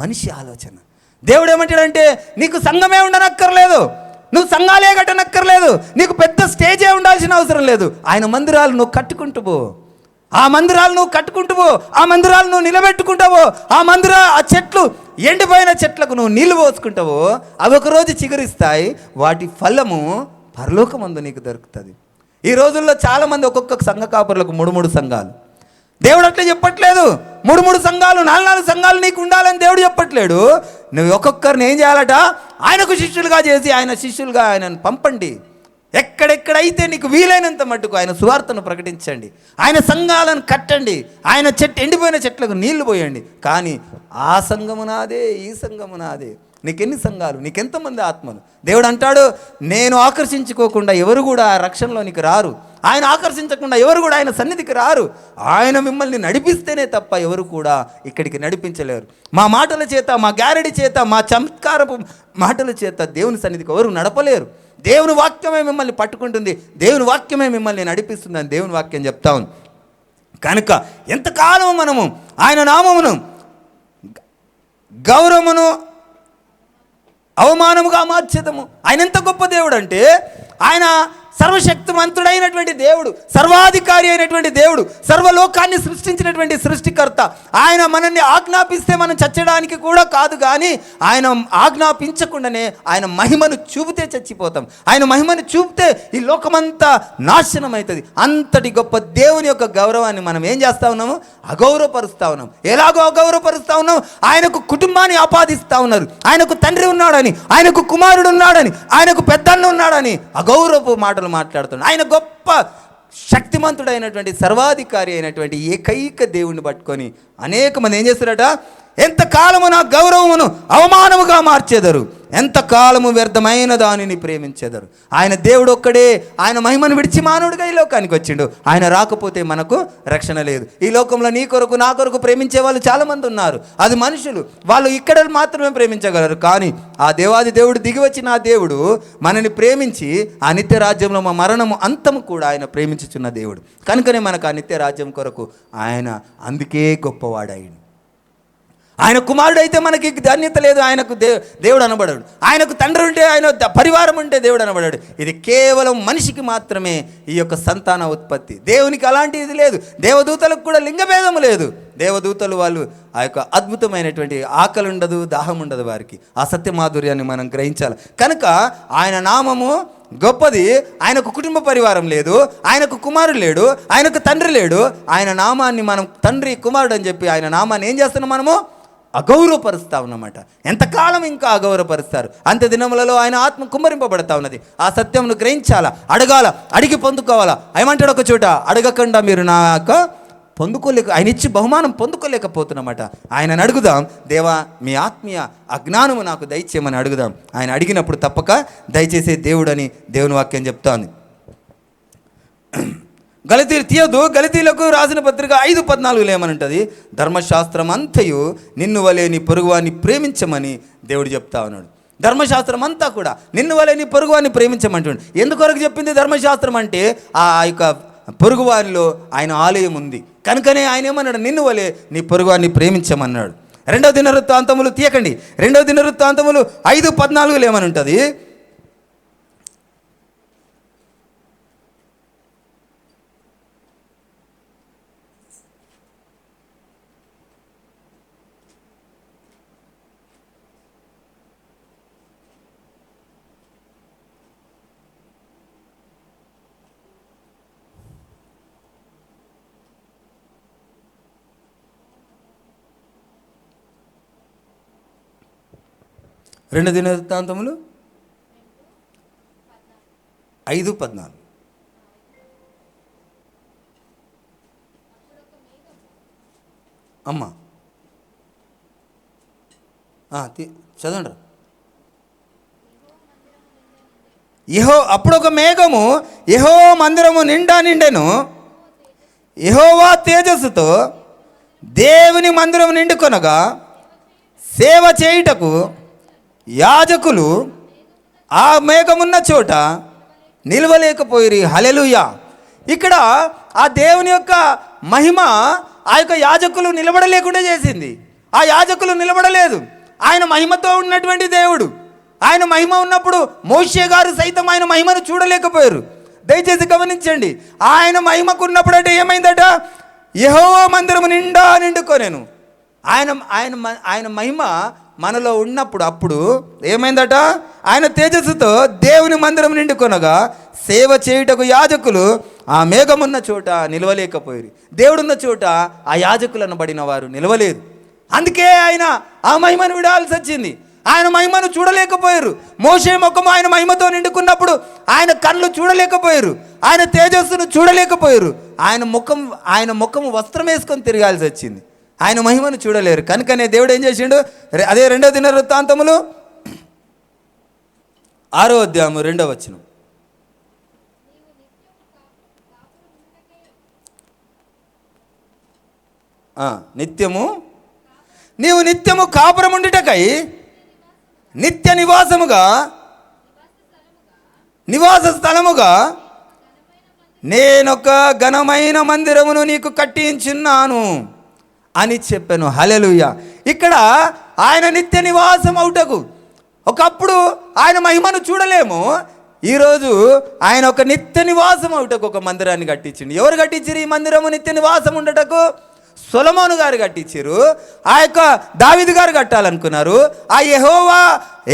మనిషి ఆలోచన. దేవుడు ఏమంటాడంటే నీకు సంఘమే ఉండనక్కర్లేదు, నువ్వు సంఘాలే కట్టనక్కర్లేదు, నీకు పెద్ద స్టేజే ఉండాల్సిన అవసరం లేదు. ఆయన మందిరాలు నువ్వు కట్టుకుంటూ పో, ఆ మందిరాలు నువ్వు కట్టుకుంటూ పో, ఆ మందిరాలు నువ్వు నిలబెట్టుకుంటావో, ఆ చెట్లు ఎండిపోయిన చెట్లకు నువ్వు నీళ్లు పోసుకుంటావో అవి ఒకరోజు చిగురిస్తాయి, వాటి ఫలము పరలోకమందు నీకు దొరుకుతుంది. ఈ రోజుల్లో చాలామంది ఒక్కొక్క సంఘ కాపరులకు 3 సంఘాలు. దేవుడు అట్లా చెప్పట్లేదు. 3 సంఘాలు 4 సంఘాలు నీకు ఉండాలని దేవుడు చెప్పట్లేడు. నువ్వు ఒక్కొక్కరిని ఏం చేయాలట? ఆయనకు శిష్యులుగా చేసి ఆయన శిష్యులుగా ఆయనను పంపండి. ఎక్కడెక్కడైతే నీకు వీలైనంత మట్టుకు ఆయన సువార్తను ప్రకటించండి, ఆయన సంఘాలను కట్టండి, ఆయన ఎండిపోయిన చెట్లకు నీళ్లు పోయండి. కానీ ఆ సంఘము నాదే, ఈ సంఘము నాదే. నీకెన్ని సంఘాలు, నీకెంతమంది ఆత్మలు? దేవుడు అంటాడు, నేను ఆకర్షించుకోకుండా ఎవరు కూడా ఆ రక్షణలోనికి రారు, ఆయన ఆకర్షించకుండా ఎవరు కూడా ఆయన సన్నిధికి రారు. ఆయన మిమ్మల్ని నడిపిస్తేనే తప్ప ఎవరు కూడా ఇక్కడికి నడిపించలేరు. మా మాటల చేత, మా గ్యారెడి చేత, మా చమత్కారపు మాటల చేత దేవుని సన్నిధికి ఎవరు నడపలేరు. దేవుని వాక్యమే మిమ్మల్ని పట్టుకుంటుంది, దేవుని వాక్యమే మిమ్మల్ని నడిపిస్తుంది అని దేవుని వాక్యం చెప్తా ఉంది. కనుక ఎంతకాలం మనము ఆయన నామమును గౌరవమును అవమానముగా మార్చేదము. ఆయన ఎంత గొప్ప దేవుడు అంటే ఆయన సర్వశక్తిమంతుడైనటువంటి దేవుడు, సర్వాధికారి అయినటువంటి దేవుడు, సర్వలోకాన్ని సృష్టించినటువంటి సృష్టికర్త. ఆయన మనల్ని ఆజ్ఞాపిస్తే మనం చచ్చడానికి కూడా కాదు, కానీ ఆయన ఆజ్ఞాపించకుండానే ఆయన మహిమను చూపితే చచ్చిపోతాం. ఆయన మహిమను చూపితే ఈ లోకమంతా నాశనం అవుతుంది. అంతటి గొప్ప దేవుని యొక్క గౌరవాన్ని మనం ఏం చేస్తూ ఉన్నాము? అగౌరవపరుస్తూ ఉన్నాం. ఎలాగో అగౌరవపరుస్తూ ఉన్నాం? ఆయనకు కుటుంబాన్ని ఆపాదిస్తూ ఉన్నారు. ఆయనకు తండ్రి ఉన్నాడని, ఆయనకు కుమారుడు ఉన్నాడని, ఆయనకు పెద్దన్న ఉన్నాడని అగౌరవపు మాటలు మాట్లాడుతున్నాడు. ఆయన గొప్ప శక్తిమంతుడైనటువంటి సర్వాధికారి అయినటువంటి ఏకైక దేవుణ్ణి పట్టుకొని అనేక మంది ఏం చేస్తారట? ఎంతకాలము నా గౌరవమును అవమానముగా మార్చెదరు, ఎంతకాలము వ్యర్థమైన దానిని ప్రేమించెదరు. ఆయన దేవుడు ఒక్కడే. ఆయన మహిమను విడిచి మానవుడిగా ఈ లోకానికి వచ్చిండు. ఆయన రాకపోతే మనకు రక్షణ లేదు. ఈ లోకంలో నీ కొరకు నా కొరకు ప్రేమించే వాళ్ళు చాలామంది ఉన్నారు. అది మనుషులు, వాళ్ళు ఇక్కడ మాత్రమే ప్రేమించగలరు. కానీ ఆ దేవాది దేవుడు దిగి వచ్చిన ఆ దేవుడు మనని ప్రేమించి ఆ నిత్య రాజ్యంలో మా మరణము అంతము కూడా ఆయన ప్రేమించుచున్న దేవుడు. కనుకనే మనకు ఆ నిత్య రాజ్యం కొరకు ఆయన అందుకే గొప్పవాడాయను. ఆయన కుమారుడు అయితే మనకి ధన్యత లేదు. ఆయనకు దేవుడు అనబడాడు. ఆయనకు తండ్రి ఉంటే, ఆయన పరివారం ఉంటే దేవుడు అనబడాడు. ఇది కేవలం మనిషికి మాత్రమే ఈ యొక్క సంతాన ఉత్పత్తి. దేవునికి అలాంటి ఇది లేదు. దేవదూతలకు కూడా లింగభేదము లేదు. దేవదూతలు వాళ్ళు ఆ యొక్క అద్భుతమైనటువంటి ఆకలి ఉండదు, దాహం ఉండదు వారికి. ఆ సత్యమాధుర్యాన్ని మనం గ్రహించాలి. కనుక ఆయన నామము గొప్పది. ఆయనకు కుటుంబ పరివారం లేదు, ఆయనకు కుమారుడు లేడు, ఆయనకు తండ్రి లేడు. ఆయన నామాన్ని మనం తండ్రి కుమారుడు అని చెప్పి ఆయన నామాన్ని ఏం చేస్తున్నాం? మనము అగౌరవపరుస్తూ ఉన్నమాట. ఎంతకాలం ఇంకా అగౌరవపరుస్తారు? అంత్య దినములలో ఆయన ఆత్మ కుమ్మరింపబడతా ఉన్నది. ఆ సత్యంను గ్రహించాలా, అడగాల, అడిగి పొందుకోవాలా. ఏమంటాడు ఒక చోట? అడగకుండా మీరు నాకు ఆయన ఇచ్చి బహుమానం పొందుకోలేకపోతున్నమాట. ఆయనను అడుగుదాం, దేవా మీ ఆత్మీయ అజ్ఞానము నాకు దయచేయమని అడుగుదాం. ఆయన అడిగినప్పుడు తప్పక దయచేసే దేవుడని దేవుని వాక్యం చెప్తోంది. గలతీలకు రాసిన పత్రిక 5:14 ఏమనంటది? ధర్మశాస్త్రం అంతయు నిన్ను వలె నీ పొరుగువాన్ని ప్రేమించమని దేవుడు చెప్తా ఉన్నాడు. ధర్మశాస్త్రం అంతా కూడా నిన్ను వలె నీ పొరుగువాన్ని ప్రేమించమంటాడు. ఎందుకొరకు చెప్పింది ధర్మశాస్త్రం అంటే ఆ యొక్క పొరుగువారిలో ఆయన ఆలయం ఉంది కనుకనే ఆయన ఏమన్నాడు? నిన్ను వలె నీ పొరుగువాన్ని ప్రేమించమన్నాడు. 2వ దినవృత్తాంతములు తీయకండి. 2వ దినవృత్తాంతములు 5:14 ఏమని ఉంటుంది? రెండు దినవృత్తాంతములు 5:14. అమ్మా చదవండి. అప్పుడు ఒక మేఘము యెహోవా మందిరము నిండెను. యెహోవా తేజస్సుతో దేవుని మందిరం నిండుకొనగా సేవ చేయుటకు యాజకులు ఆ మేఘమున్న చోట నిలవలేకపోయిరి. హల్లెలూయా. ఇక్కడ ఆ దేవుని యొక్క మహిమ ఆ యొక్క యాజకులు నిలబడలేకుండా చేసింది. ఆ యాజకులు నిలబడలేదు. ఆయన మహిమతో ఉన్నటువంటి దేవుడు. ఆయన మహిమ ఉన్నప్పుడు మోషే గారు సైతం ఆయన మహిమను చూడలేకపోయారు. దయచేసి గమనించండి. ఆయన మహిమకు ఉన్నప్పుడంటే ఏమైందట? యెహోవా మందిరము నిండుకొనెను. ఆయన మహిమ మనలో ఉన్నప్పుడు అప్పుడు ఏమైందట? ఆయన తేజస్సుతో దేవుని మందిరం నిండుకొనగా సేవ చేయుటకు యాజకులు ఆ మేఘమున్న చోట నిలవలేకపోయారు. దేవుడున్న చోట ఆ యాజకులను బడిన వారు నిలవలేదు. అందుకే ఆయన ఆ మహిమను విడాల్సి వచ్చింది. ఆయన మహిమను చూడలేకపోయారు. మోషే ముఖము ఆయన మహిమతో నిండుకున్నప్పుడు ఆయన కళ్ళు చూడలేకపోయారు. ఆయన తేజస్సును చూడలేకపోయారు. ఆయన ముఖము వస్త్రం వేసుకొని తిరగాల్సి వచ్చింది. ఆయన మహిమను చూడలేరు. కనుకనే దేవుడు ఏం చేసిండు? అదే 2వ దినవృత్తాంతములు 6వ అధ్యాయము 2వ వచనం. నీవు నిత్యము కాపురముండుటకై నిత్య నివాస స్థలముగా నేనొక ఘనమైన మందిరమును నీకు కట్టించున్నాను అని చెప్పాను. హల్లెలూయా. ఇక్కడ ఆయన నిత్య నివాసం అవుటకు ఒకప్పుడు ఆయన మహిమను చూడలేము. ఈరోజు ఆయన ఒక నిత్య నివాసం అవుటకు ఒక మందిరాన్ని కట్టించిండు. ఎవరు కట్టించారు ఈ మందిరము నిత్య నివాసం ఉండటకు? సొలొమోను గారు కట్టించారు. ఆ యొక్క దావీదు గారు కట్టాలనుకున్నారు. ఆ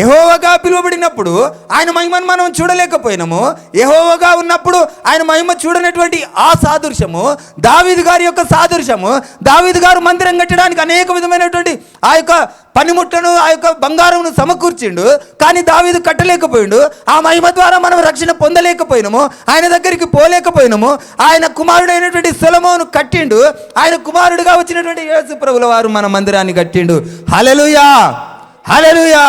యెహోవాగా పిలువబడినప్పుడు ఆయన మహిమను మనం చూడలేకపోయినాము. యెహోవాగా ఉన్నప్పుడు ఆయన మహిమ చూడనటువంటి ఆ సాదృశ్యము దావీదు గారి యొక్క సాదృశ్యము. దావీదు గారు మందిరం కట్టడానికి అనేక విధమైనటువంటి ఆ యొక్క పనిముట్లను ఆ యొక్క బంగారమును సమకూర్చిండు. కానీ దావీదు కట్టలేకపోయిండు. ఆ మహిమ ద్వారా మనం రక్షణ పొందలేకపోయినాము. ఆయన దగ్గరికి పోలేకపోయినాము. ఆయన కుమారుడైనటువంటి సొలొమోను కట్టిండు. ఆయన కుమారుడుగా వచ్చినటువంటి యేసు ప్రభుల వారు మన మందిరాన్ని కట్టిండు. హల్లెలూయా, హల్లెలూయా.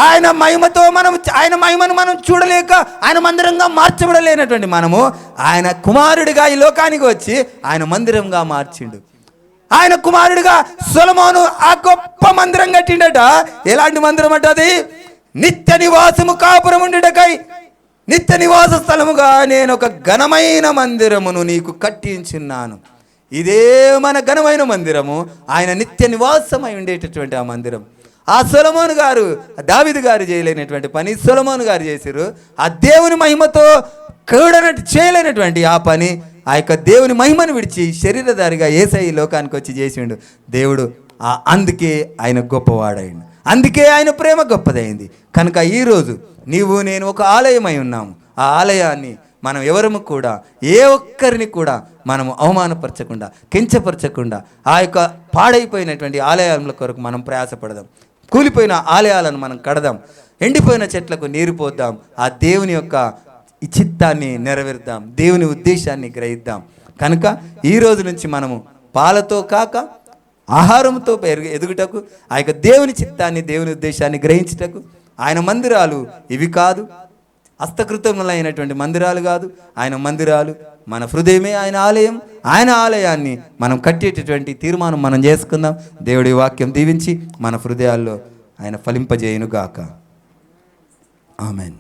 ఆయన మహిమను మనం చూడలేక ఆయన మందిరంగా మార్చబడలేనటువంటి మనము ఆయన కుమారుడిగా ఈ లోకానికి వచ్చి ఆయన మందిరంగా మార్చిండు. ఆయన కుమారుడిగా సొలొమోను ఆ గొప్ప మందిరం కట్టిండట. ఎలాంటి మందిరం అట అది? నిత్య నివాసము కాపురం ఉండుటకై నిత్య నివాస స్థలముగా నేను ఒక ఘనమైన మందిరమును నీకు కట్టించున్నాను. ఇదే మన ఘనమైన మందిరము. ఆయన నిత్య నివాసమై ఉండేటటువంటి ఆ మందిరం. ఆ సొలొమోను గారు దావీదు గారు చేయలేనటువంటి పని సొలొమోను గారు చేశారు. ఆ దేవుని మహిమతో చేయలేనటువంటి ఆ పని ఆ యొక్క దేవుని మహిమను విడిచి శరీరధారిగా యేసయ్య లోకానికి వచ్చి చేసిండు దేవుడు. అందుకే ఆయన గొప్పవాడైండు. అందుకే ఆయన ప్రేమ గొప్పదైంది. కనుక ఈరోజు నీవు నేను ఒక ఆలయమై ఉన్నాము. ఆ ఆలయాన్ని మనం ఎవరము కూడా ఏ ఒక్కరిని కూడా మనము అవమానపరచకుండా కించపరచకుండా ఆ యొక్క పాడైపోయినటువంటి ఆలయాల కొరకు మనం ప్రయాసపడదాం. కూలిపోయిన ఆలయాలను మనం కడదాం. ఎండిపోయిన చెట్లకు నీరు పోద్దాం. ఆ దేవుని యొక్క ఈ చిత్తాన్ని నెరవేర్దాం. దేవుని ఉద్దేశాన్ని గ్రహిద్దాం. కనుక ఈ రోజు నుంచి మనము పాలతో కాక ఆహారంతో ఎదుగుటకు ఆ యొక్క దేవుని చిత్తాన్ని దేవుని ఉద్దేశాన్ని గ్రహించుటకు ఆయన మందిరాలు ఇవి కాదు, హస్తకృతములైనటువంటి మందిరాలు కాదు. ఆయన మందిరాలు మన హృదయమే ఆయన ఆలయం, ఆయన ఆలయాన్ని మనం కట్టేటటువంటి తీర్మానం మనం చేసుకుందాం. దేవుడి వాక్యం దీవించి మన హృదయాల్లో ఆయన ఫలింపజేయునుగాక. ఆమెన్.